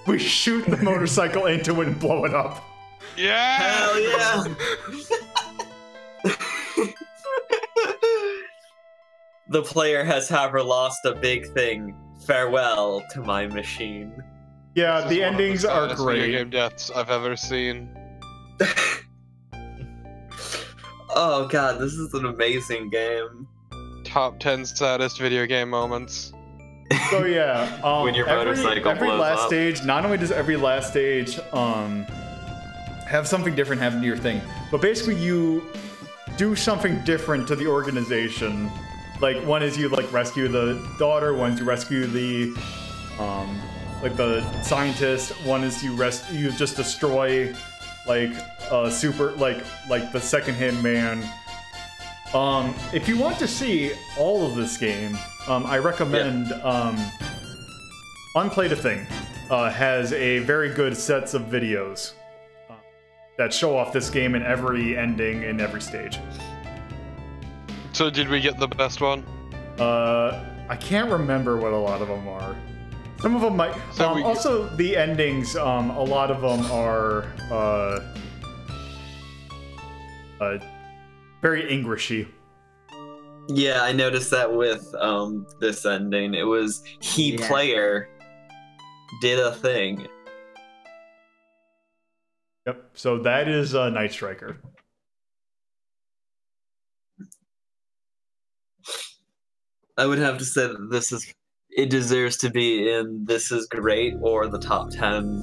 We shoot the motorcycle into it and blow it up. Yeah! Hell yeah! The player has however lost a big thing. Farewell to my machine. Yeah, This the is one of endings are saddest video great. game deaths I've ever seen. Oh god, this is an amazing game. Top 10 saddest video game moments. So yeah, When your motorcycle every blows last up. stage, not only does every last stage have something different happen to your thing, but basically you do something different to the organization. Like one is you like rescue the daughter, one is you rescue the like the scientist, one is you just destroy like super like the second-hand man. If you want to see all of this game, I recommend Unplayed a Thing has a very good sets of videos that show off this game in every ending in every stage. So did we get the best one? I can't remember what a lot of them are. Some of them might. So also, the endings. A lot of them are very Englishy. Yeah, I noticed that with this ending. It was Yeah. player did a thing. Yep. So that is Night Striker. I would have to say that it deserves to be in This Is Great or the top 10.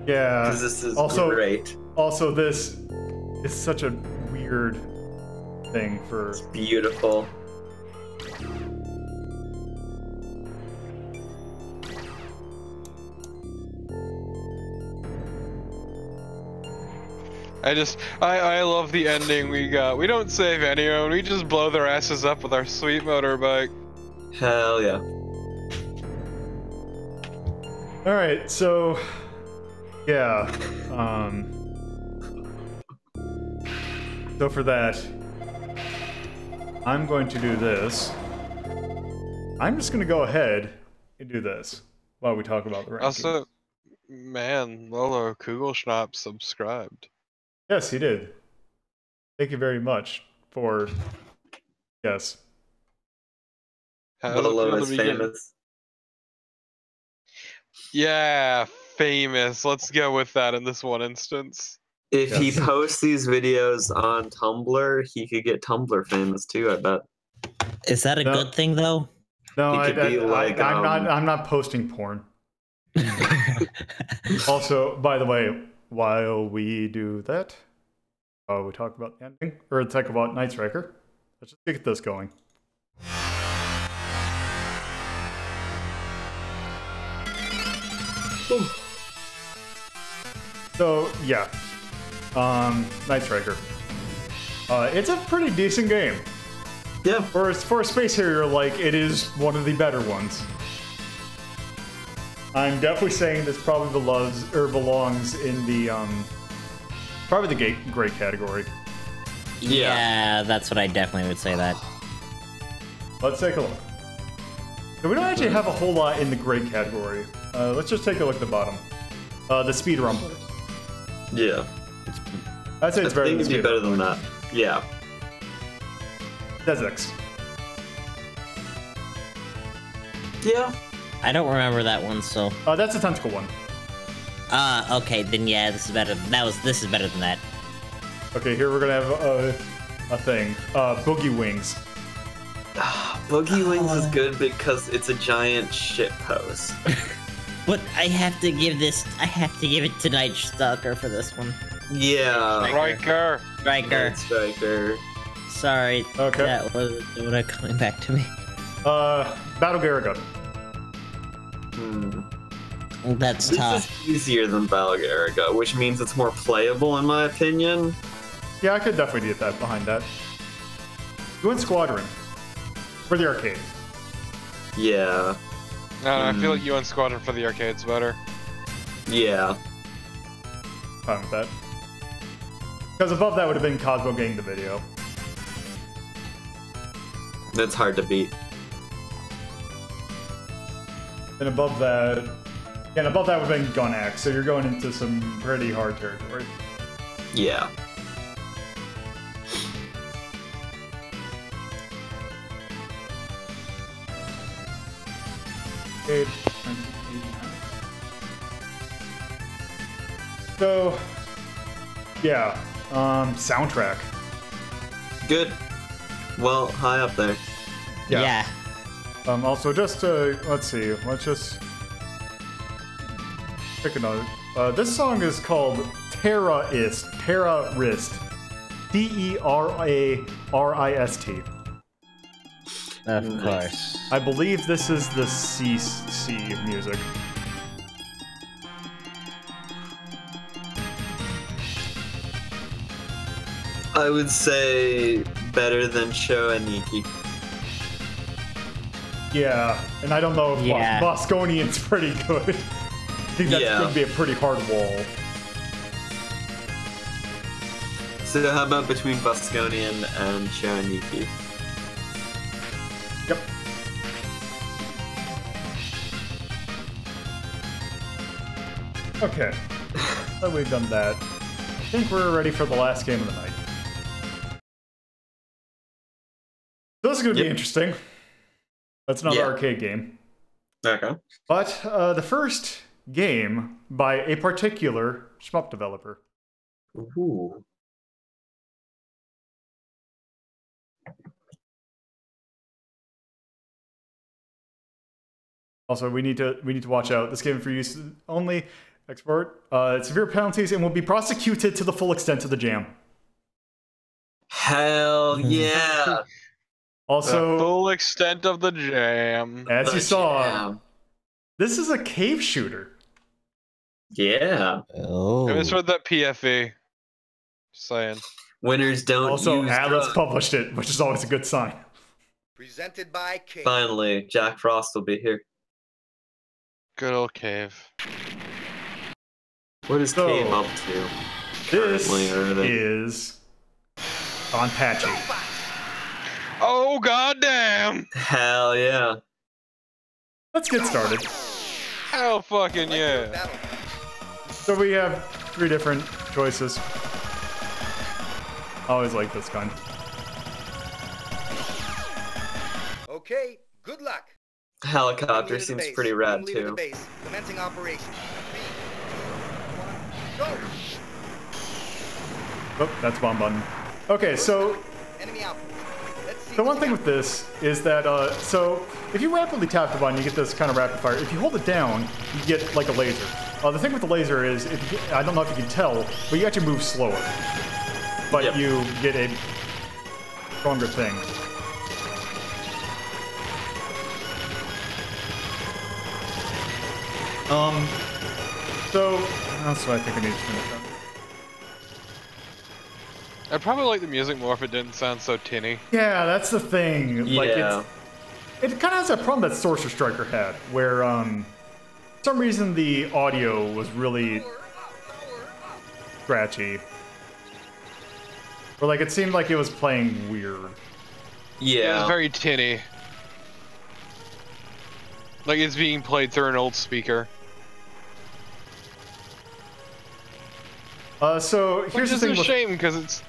Yeah. Because this is also- great. Also, this is such a weird thing for. Beautiful. I love the ending we got. We don't save anyone, we just blow their asses up with our sweet motorbike. Hell yeah. All right. So, yeah. So for that, I'm going to do this. I'm just going to go ahead and do this while we talk about the rankings. Also, man, Lolo Kugelschnapp subscribed. Yes, he did. Thank you very much for... Yes. How does it Lolo feel to is be getting- famous. Yeah, famous. Let's go with that in this one instance. If he Yes. posts these videos on Tumblr, he could get Tumblr famous too, I bet. Is that a No. good thing, though? No, He could be like, I'm not posting porn. Also, by the way, while we do that, we talk about the ending, or talk about Night Striker. Let's just get this going. So yeah, Night Striker. It's a pretty decent game. Yeah. For a space harrier, like, it is one of the better ones. I'm definitely saying this probably belongs in the probably the great category. Yeah. That's what I definitely would say that. Let's take a look. So we don't actually have a whole lot in the great category. Let's just take a look at the bottom. The speed rumble. Yeah. I'd say I it's better think than it'd be speed better than that. Yeah. Desix. Yeah. I don't remember that one, so... That's a tentacle one. Okay, then yeah, this is better. This is better than that. Okay, here we're gonna have a thing. Boogie Wings. Boogie Wings is good because it's a giant shit post. But I have to give it to Night Stalker for this one. Yeah. Striker. Striker. Sorry. Okay. That was coming back to me. Battle Garaga. That's This tough. is easier than Battle Garaga, which means it's more playable in my opinion. Yeah, I could definitely get that behind that. UN Squadron. For the arcade. Yeah. I feel like UN Squadron for the arcade's better. Yeah. Fine with that. Because above that would have been Cosmo getting the video. That's hard to beat. And above that... And above that would have been Gun Axe, so you're going into some pretty hard territory. Yeah. Arcade, 1989. So... Yeah. Soundtrack. Good. Well, high up there. Yeah. Also, just let's see. Let's just pick another. This song is called Terrorist. Terrorist. Terrarist. Of course. I believe this is the CC music. I would say better than Sho and Nikki. Yeah, and I don't know if Yeah. Bosconian's pretty good. I think that's Yeah. going to be a pretty hard wall. So how about between Bosconian and Sho and Nikki? Yep. Okay. Now we've done that. I think we're ready for the last game of the night. So this is going to be interesting. That's another arcade game. Okay. But the first game by a particular shmup developer. Ooh. Also, we need to watch out. This game for use only. Export. Severe penalties and will be prosecuted to the full extent of the jam. Hell yeah! Also, The full extent of the jam. as you saw, Jam. this is a cave shooter. Yeah. Oh. I misread that PFE. Just saying. Winners don't Also, use Atlas drugs. published it, which is always a good sign. Presented by King. Finally, Jack Frost will be here. Good old cave. What is So, Cave up to? This Currently, or they- is on Patchy. Oh goddamn! Hell yeah. Let's get started. Hell fucking yeah! Battle. So we have 3 different choices. I always like this kind. Okay, good luck. Helicopter Leader to seems base. pretty rad Leader to too. base. Commencing operation. 3, 2, 1, go. Oh, that's bomb button. Okay, so Enemy out. Let's see the what one you thing got. with this is that, so if you rapidly tap the button, you get this kind of rapid fire. If you hold it down, you get like a laser. The thing with the laser is, if you, I don't know if you can tell, but you actually move slower. But Yep. you get a stronger thing. So that's what I think I need to finish up. I'd probably like the music more if it didn't sound so tinny. Yeah, that's the thing. Like Yeah. it kind of has that problem that Sorcerer Striker had, where for some reason the audio was really scratchy. Or like it seemed like it was playing weird. It Yeah. was very tinny. Like it's being played through an old speaker. So Which here's the is thing a with, shame because it's.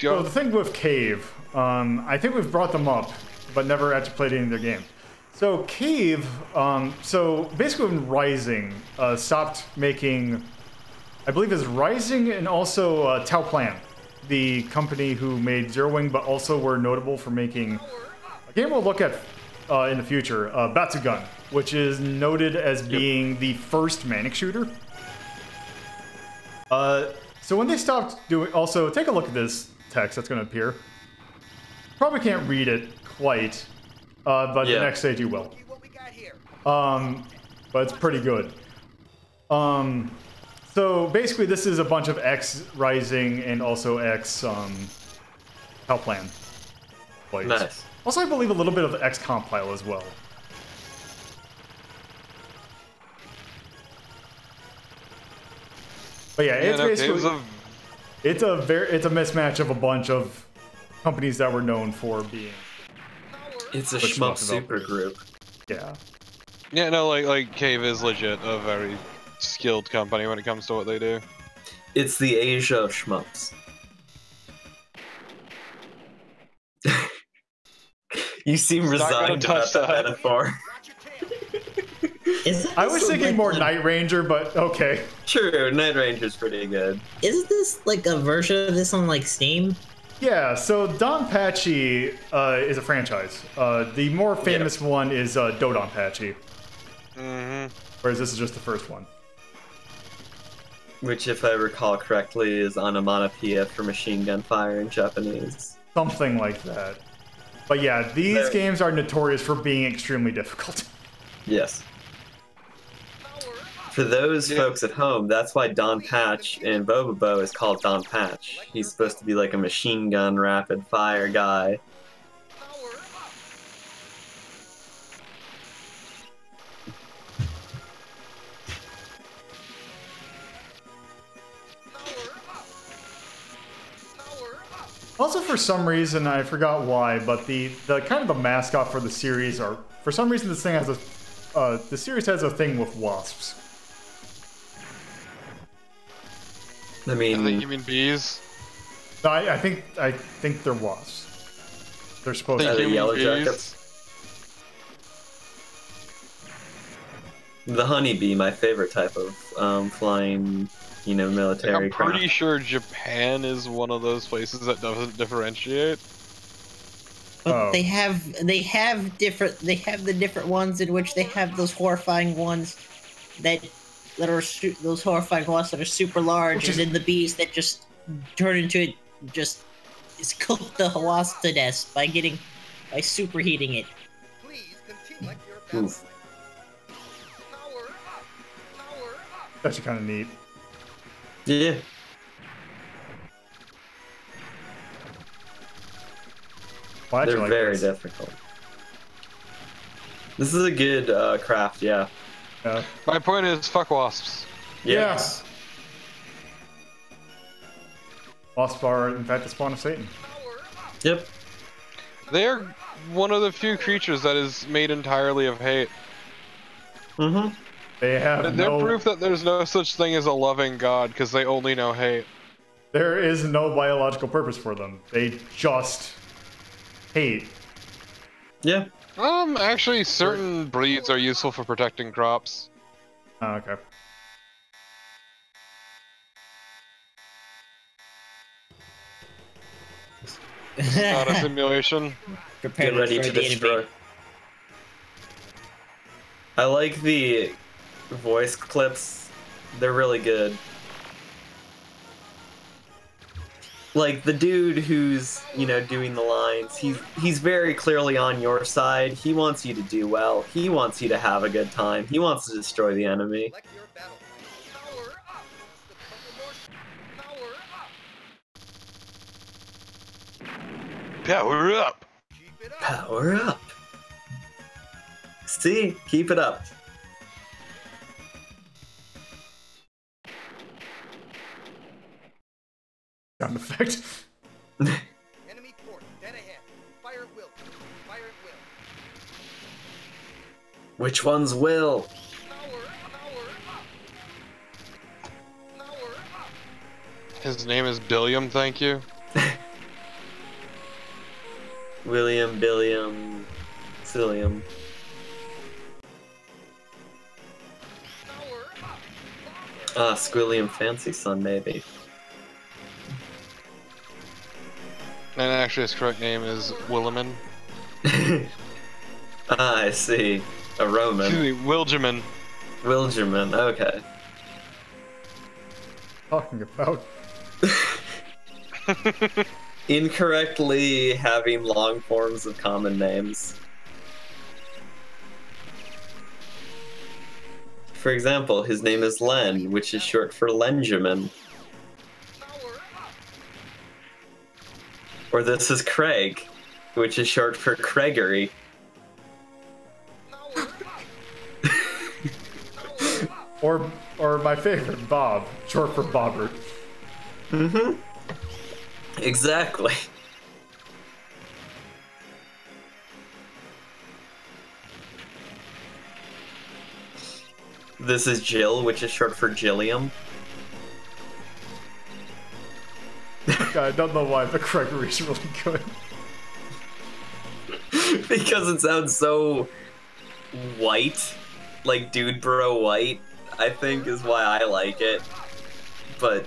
so the thing with Cave, I think we've brought them up, but never actually played any of their game. So Cave, so basically when Rising stopped making I believe is Rising, and also Tau Plan, the company who made Zero Wing, but also were notable for making a game we'll look at in the future, Batsugun, which is noted as being the first Manic shooter. So when they stopped doing... Also, take a look at this text that's going to appear. Probably can't read it quite, but the next stage you will. But it's pretty good. So basically this is a bunch of X Rising and also X Tau Plan plays. Nice. Also, I believe a little bit of X Compile as well. But yeah, it's basically it's a mismatch of a bunch of companies that were known for being. It's a Shmup super group. Yeah. Yeah, no, like Cave is legit a very skilled company when it comes to what they do. It's the Asia of Shmups. You seem resigned about that metaphor. I was thinking more Night Ranger, but okay. True, Night Ranger's pretty good. Isn't this like a version of this on like Steam? Yeah, so Donpachi is a franchise. The more famous one is Dodonpachi. Whereas this is just the first one. Which, if I recall correctly, is onomatopoeia for machine gun fire in Japanese. Something like that. But yeah, these games are notorious for being extremely difficult. Yes. For those folks at home, that's why Don Patch in Bobobo is called Don Patch. He's supposed to be like a machine gun rapid fire guy. Also, for some reason, I forgot why, but the kind of the mascot for the series are, for some reason, this thing has a, the series has a thing with wasps. I mean, I think you mean bees. No, I think they're wasps. They're supposed to the be yellow jackets. The honeybee, my favorite type of flying, you know, military I'm pretty craft. sure Japan is one of those places that doesn't differentiate. But they have the different ones in which they have those horrifying ones that are those horrifying ones that are super large, and then the bees that just turn into just cook the wasp to death by superheating it. Please continue your battle. Oof. That's kind of neat. Yeah. Well, They're like very this. difficult. This is a good craft, yeah. Yeah. My point is, fuck wasps. Yes. Wasps are, in fact, the spawn of Satan. Yep. They're one of the few creatures that is made entirely of hate. Mm-hmm. They have They're proof that there's no such thing as a loving god, because they only know hate. There is no biological purpose for them. They just hate. Yeah. Actually, certain breeds are useful for protecting crops. Oh, okay. It's not a simulation. Prepare Get ready to the destroy. enemy. I like the voice clips. They're really good. Like the dude who's, you know, doing the lines, he's very clearly on your side. He wants you to do well. He wants you to have a good time. He wants to destroy the enemy. Select your battle plan. Power up! Keep it up. Power up. See? Keep it up. Sound effect. Enemy port, dead ahead. Fire at will. Fire at will. Which one's Will? His name is Billiam, thank you. William, Billiam, Cilliam. Squilliam Fancy Son, maybe. And actually, his correct name is Williman. I see. A Roman. Excuse me, Wilgeman. Wilgerman, okay. Talking about. Incorrectly having long forms of common names. For example, his name is Len, which is short for Lenjamin. Or this is Craig, which is short for Craigery. Or my favorite, Bob, short for Bobbert. Mm-hmm. Exactly. This is Jill, which is short for Jilliam. I don't know why, but Gregory's really good. Because it sounds so white, like dude bro white, I think is why I like it. But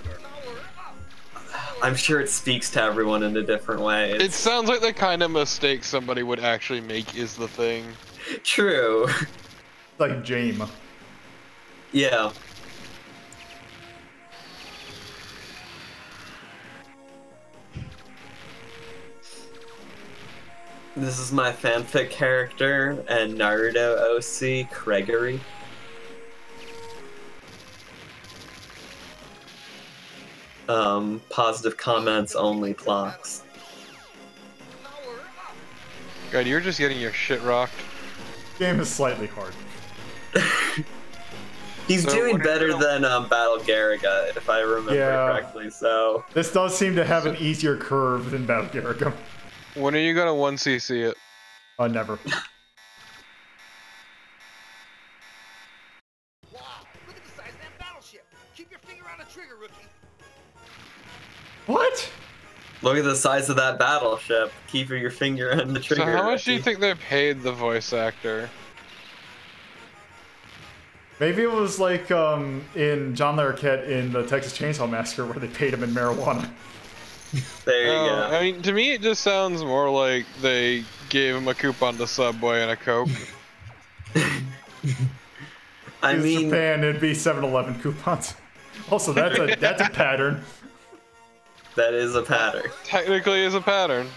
I'm sure it speaks to everyone in a different way. It sounds like the kind of mistake somebody would actually make is the thing. True. Like Jame. Yeah. This is my fanfic character and Naruto OC, Gregory. Positive comments only, Plox. God, you're just getting your shit rocked. Game is slightly hard. He's So doing what are better you than Battle Garaga, if I remember correctly, so... This does seem to have an easier curve than Battle Garaga. When are you gonna 1cc it? Never. Wow, look at the size of that battleship. Keep your finger on the trigger, rookie. What? Look at the size of that battleship. Keep your finger on the trigger. So how much do you Ricky. think they paid the voice actor? Maybe it was like in John Larroquette in the Texas Chainsaw Massacre where they paid him in marijuana. There you Oh, go. I mean, to me it just sounds more like they gave him a coupon to Subway and a Coke. I In mean, Japan, it'd be 7-Eleven coupons. Also, that's a pattern. that is a pattern. Technically is a pattern.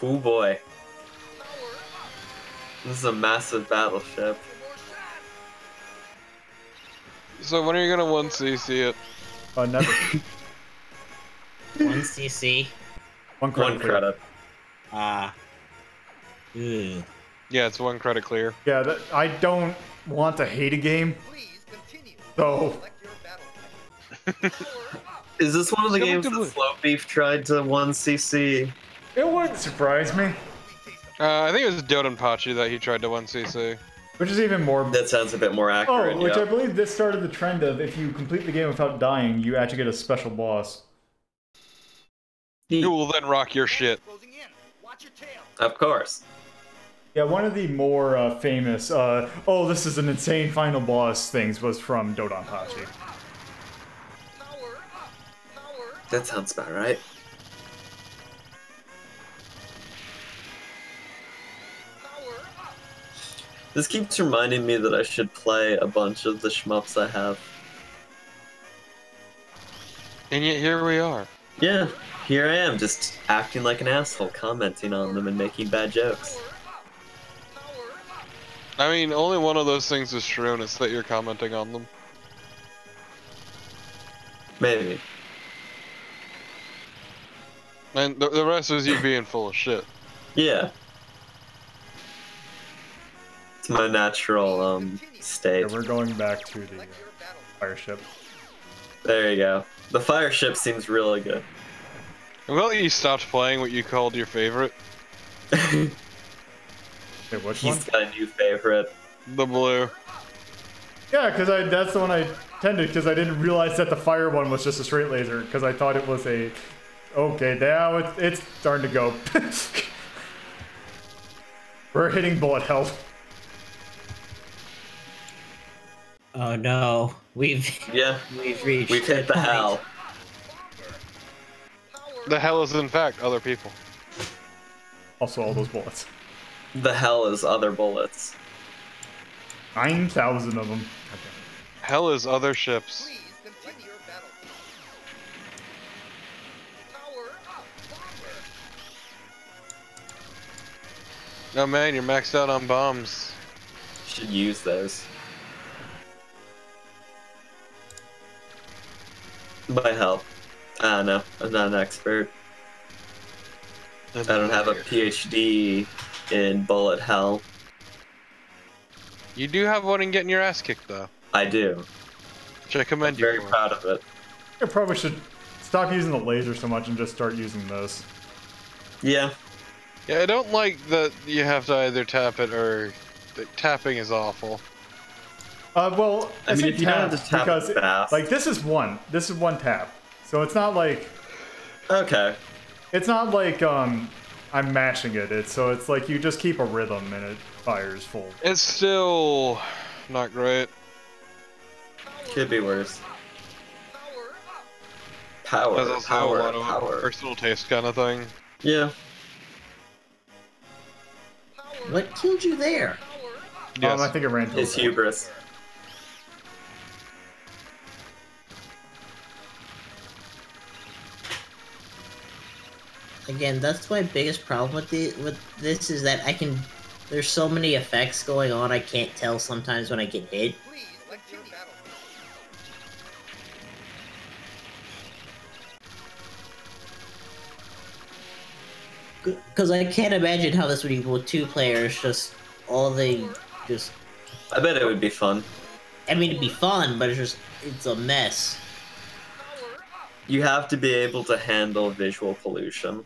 Oh boy. This is a massive battleship. So when are you gonna 1cc it? Never. 1cc. One credit. One clear. credit. Ugh. Yeah, it's 1 credit clear. Yeah, I don't want to hate a game, Please continue. so Select your battle type. Is this one of the It's games coming that to Slow Beef tried to 1cc? it wouldn't surprise me. I think it was Dodonpachi that he tried to 1cc. Which is even more. That sounds a bit more accurate. Oh, which yeah. I believe this started the trend of if you complete the game without dying, you actually get a special boss. You will then rock your shit. Closing in. Watch your tail. Of course. Yeah, one of the more famous, oh, this is an insane final boss things was from Dodonpachi. That sounds about right. This keeps reminding me that I should play a bunch of the shmups I have. And yet here we are. Yeah, here I am, just acting like an asshole, commenting on them and making bad jokes. I mean, only one of those things is true, and it's that you're commenting on them. Maybe. And the rest is you being full of shit. Yeah. It's my natural, state. Yeah, we're going back to the fire ship. There you go. The fire ship seems really good. I'm glad that you stopped playing what you called your favorite. Wait, which one? He's got a new favorite. The blue. Yeah, because that's the one I tended, because I didn't realize that the fire one was just a straight laser, because I thought it was a Okay, now it's starting to go. We're hitting bullet hell. Oh no, we've Yeah, reached we've hit the point. hell. The hell is in fact other people. Also, all those bullets. The hell is other bullets. 9,000 of them. Hell is other ships. Please continue your battle. Power up, bomber. Oh man, you're maxed out on bombs. Should use those. By help. I don't know. I'm not an expert. I don't have a PhD in bullet hell. You do have one in getting your ass kicked though. I do. Which I I'm commend you very for. proud of it. I probably should stop using the laser so much and just start using this. Yeah. Yeah, I don't like that you have to either tap it or tapping is awful. Well, I mean, say if you don't have to tap because it fast. like this is one tap, so it's not like Okay. I'm mashing it. It's like you just keep a rhythm and it fires full. It's still not great. Could be worse. Power up. Power. There's also a Power. lot of Power. personal taste kind of thing. Yeah. Power What killed you there? Power up. Yes. I think it ran to His hubris. Again, that's my biggest problem with this is that there's so many effects going on. I can't tell sometimes when I get hit. Please select your battle. Because I can't imagine how this would equal with 2 players. I bet it would be fun. I mean, it'd be fun, but it's a mess. Power up. You have to be able to handle visual pollution.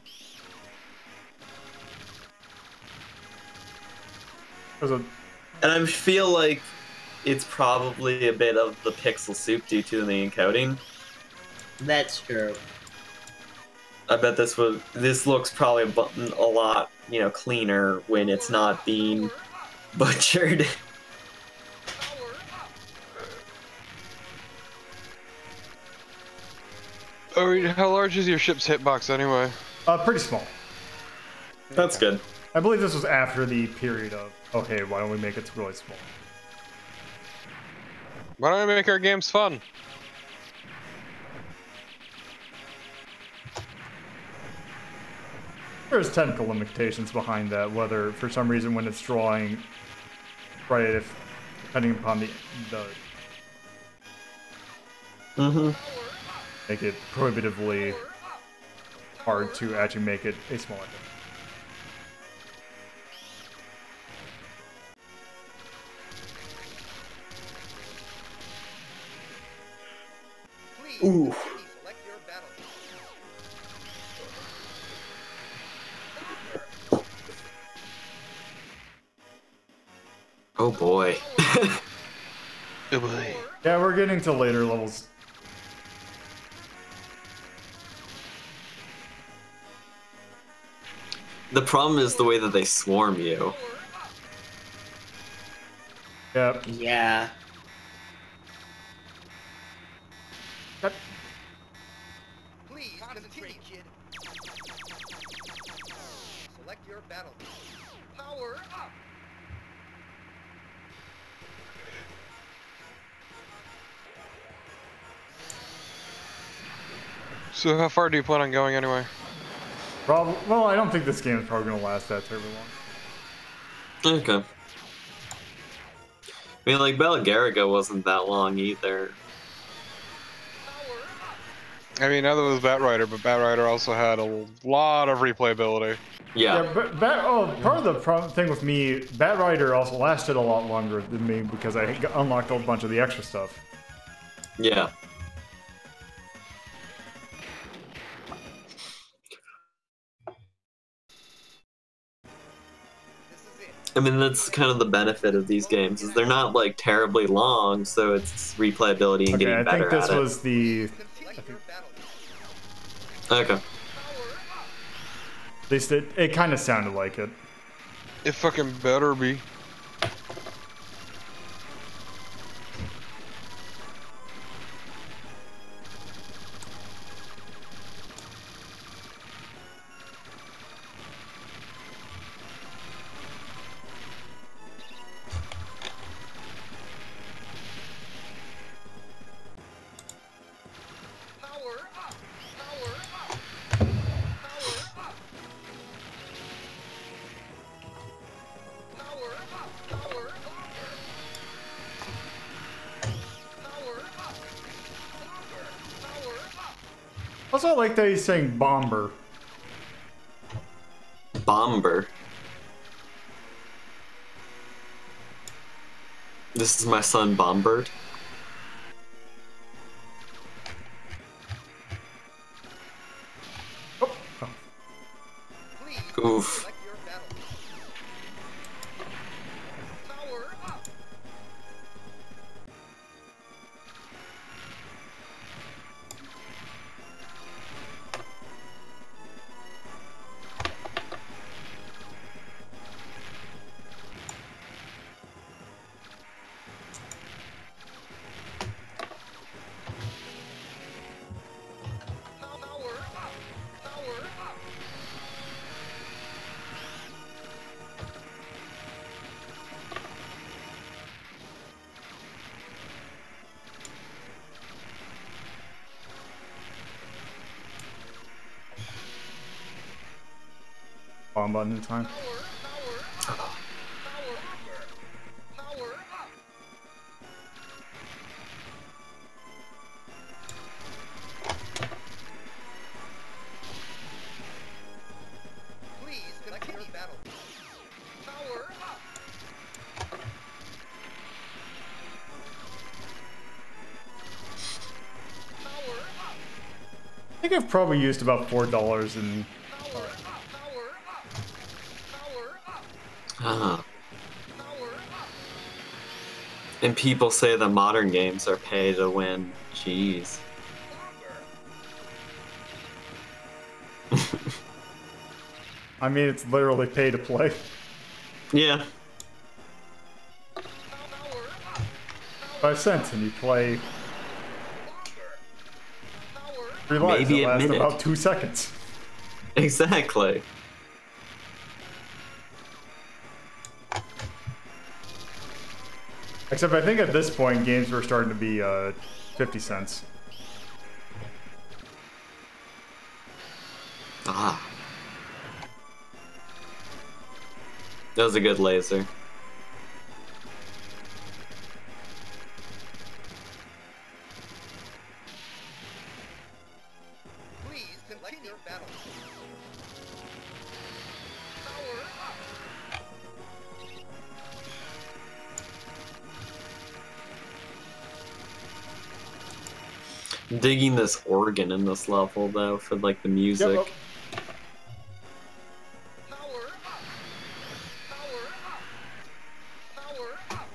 And And I feel like it's probably a bit of the pixel soup due to the encoding. That's true. I bet this looks probably a lot, cleaner when it's not being butchered. Power up. Oh, how large is your ship's hitbox anyway? pretty small. That's good. I believe this was after the period of okay, why don't we make it really small? Why don't we make our games fun? There's technical limitations behind that, whether for some reason when it's drawing, right, if depending upon the make it prohibitively hard to actually make it a small item. Please Ooh. select your battle. Oh boy. Oh boy. Yeah, we're getting to later levels. The problem is the way that they swarm you. Yep. Yeah. Please concentrate, kid. Select your battle. Power up. So how far do you plan on going anyway? Well, I don't think this game is probably going to last that terribly long. Okay. I mean, like, Belgariga wasn't that long either. I mean, neither was Batrider, but Batrider also had a lot of replayability. Yeah. Yeah, but part of the thing with me, Batrider also lasted a lot longer than me because I unlocked a bunch of the extra stuff. Yeah. I mean, that's kind of the benefit of these games, is they're not, like, terribly long, so it's replayability and Okay, getting I better think this at it. was the... Select your battle. Okay. At least it kind of sounded like it. It fucking better be. Power up! Power up! Power up! Power up! Power up! Power up! Power up! Also, I like that he's saying bomber. Bomber. This is my son Bombird. Oh. Please Oof. select your battle. Power up! Power up! Power up! Bomb button in time. Power up! Power up! Please select your battle. Power up! Power up! I think I've probably used about $4 in. Power up! Power up! Power up! Ah. Power up! And people say that modern games are pay to win. Jeez. I mean, it's literally pay to play. Yeah. 5 cents, and you play 3 lives Maybe that a last minute. about 2 seconds. Exactly. Except I think at this point, games were starting to be 50 cents. Ah. That was a good laser. Please select your battle. Power up! Digging this organ in this level though for like the music. Yep. Power up! Power up! Power up!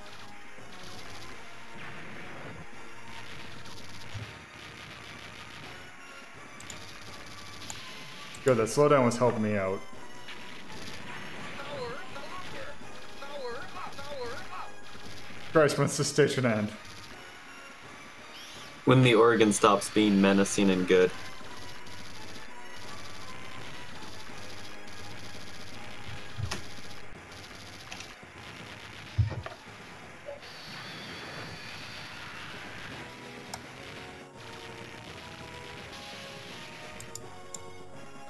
Good, that slowdown was helping me out. Power up! Power up! Power up! Christ, when's the station end? When the organ stops being menacing and good.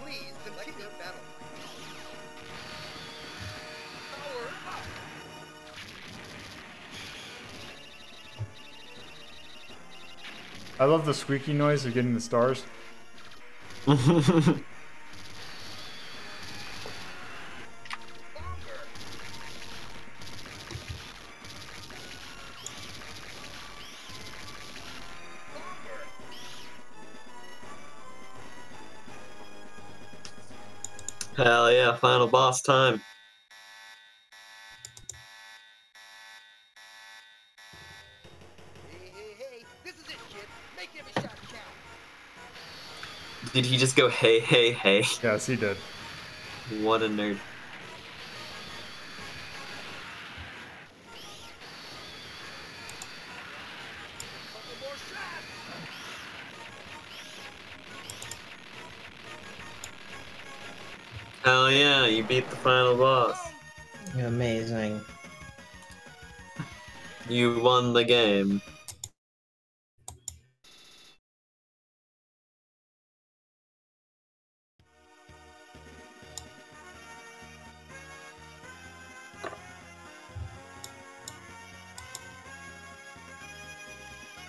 Please select your battle. Power up! I love the squeaky noise of getting the stars. Hell yeah, final boss time. Hey, this is it, kid. Make every shot count. Did he just go hey hey hey? Yes, he did. What a nerd. Couple more shots. Hell yeah, you beat the final boss. Amazing. You won the game.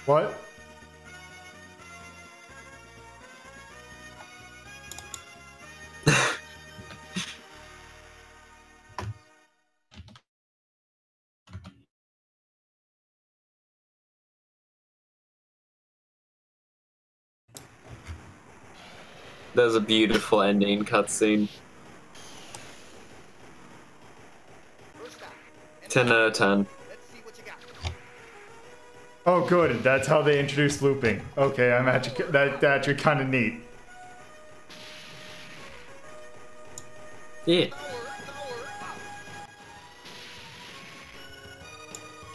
What? That was a beautiful ending cutscene. First stop. 10 out of 10. Let's see what you got. Oh, good. That's how they introduced looping. Okay, I'm actually that's actually kind of neat. Yeah.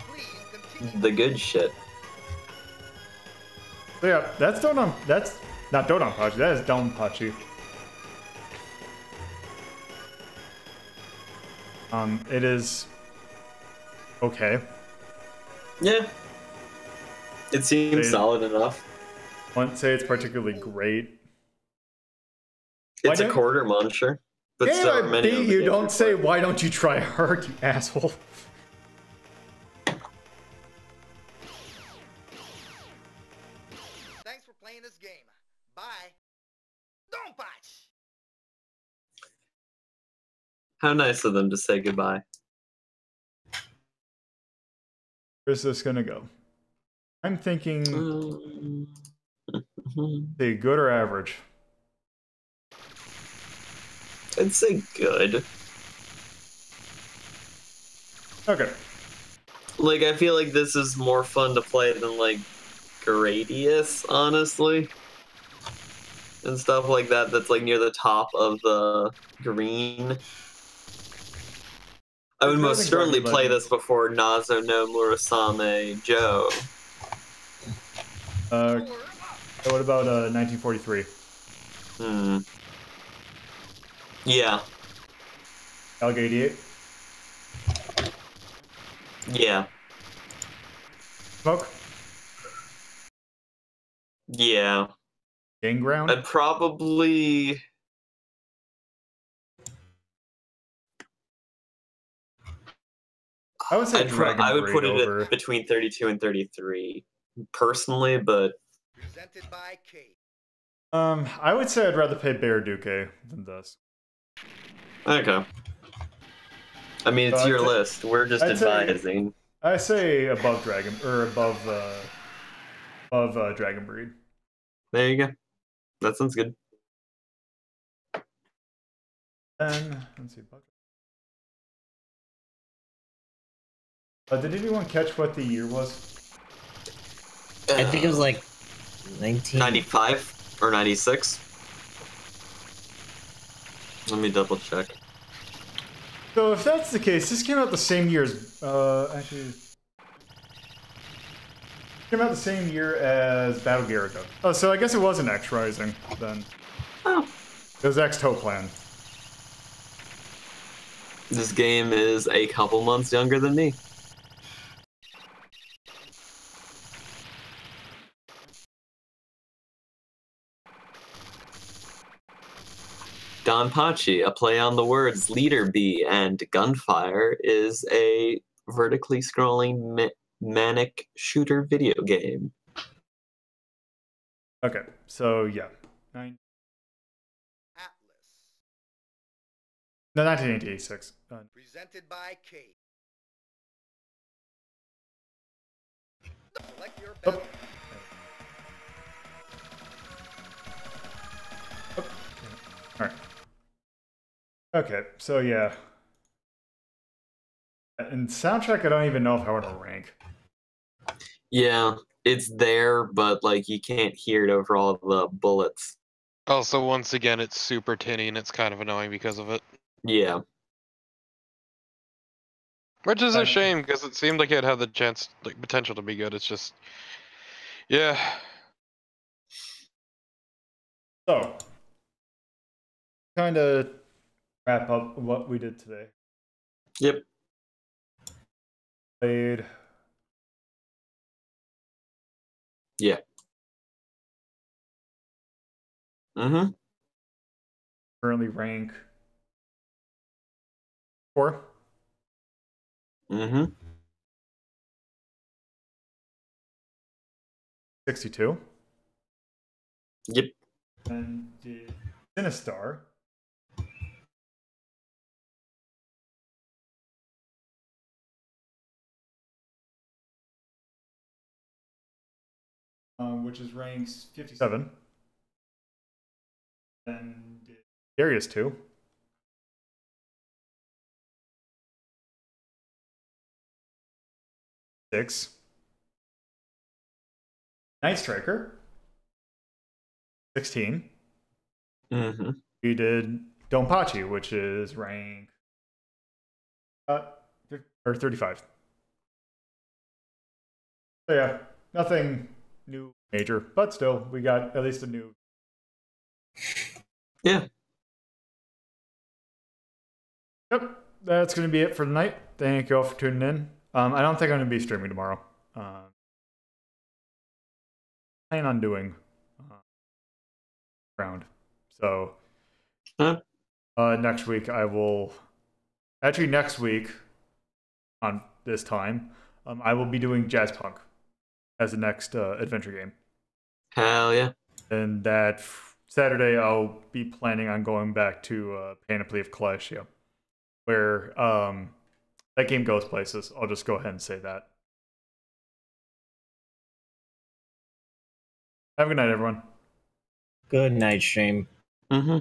Please continue. The good shit. So yeah, that's Donam. That's not Donamachi. That is Donpachi. It is okay. Yeah. It seems solid enough. Wouldn't say it's particularly great. It's Why a don't- quarter muncher. But Damn, so are I many beat other you. games Don't say, before. why don't you try hard, you asshole. Thanks for playing this game. Bye. Don't botch. How nice of them to say goodbye. Where's this gonna go? I'm thinking, say good or average. I'd say good. Okay. Like, I feel like this is more fun to play than, like, Gradius, honestly. And stuff like that that's, like, near the top of the green. I would It's most nothing certainly Dragon play Legends. this before Nazo no Murasame Joe. What about 1943? Hmm. Yeah. Alg 88? Yeah. Smoke? Yeah. Gang Ground? I'd probably... I would say Dragon I would Breed put it over. at between 32 and 33, personally, but Presented by Kate. I would say I'd rather play Bear Duque than this. okay. I mean, it's So your I'd say- list. We're just I'd say- advising. I say above Dragon, or above Dragon Breed. There you go. That sounds good. And let's see. Did anyone catch what the year was? I think it was like 19. 95 or 96. Let me double check. So if that's the case, this came out the same year as actually came out the same year as Battle Gyarados. Oh, so I guess it wasn't X Rising then. Oh. It was X Toplan. This game is a couple months younger than me. Don Pachi, a play on the words leader bee and gunfire, is a vertically scrolling manic shooter video game. Okay, so yeah. Atlas. No, 1986. Presented by Kate. Select your Oh. battle. Alright. Okay, so yeah. And soundtrack, I don't even know if I want to rank. Yeah, it's there, but like you can't hear it over all the bullets. Also, once again, it's super tinny and it's kind of annoying because of it. Yeah. Which is a Right. shame because it seemed like it had the chance, like potential to be good. It's just, yeah. So, kind of wrap up what we did today. Yep. Played. Yeah. Mm-hmm. Currently rank 4. Mm-hmm. 62. Yep. And did Sinistar. Which is ranks 57. And did Darius 2. Six. Night Striker. 16. Mm-hmm. We did Donpachi, which is rank or 35. So yeah, nothing new major, but still, we got at least a new. Yeah. Yep, that's going to be it for tonight. Thank you all for tuning in. I don't think I'm going to be streaming tomorrow. Plan on doing round. So next week I will. Actually, next week on this time, I will be doing Jazz Punk as the next adventure game. Hell yeah. And that Saturday I'll be planning on going back to Panoply of Clashia, where that game goes places. I'll just go ahead and say that. Have a good night, everyone. Good night, stream. Mm-hmm.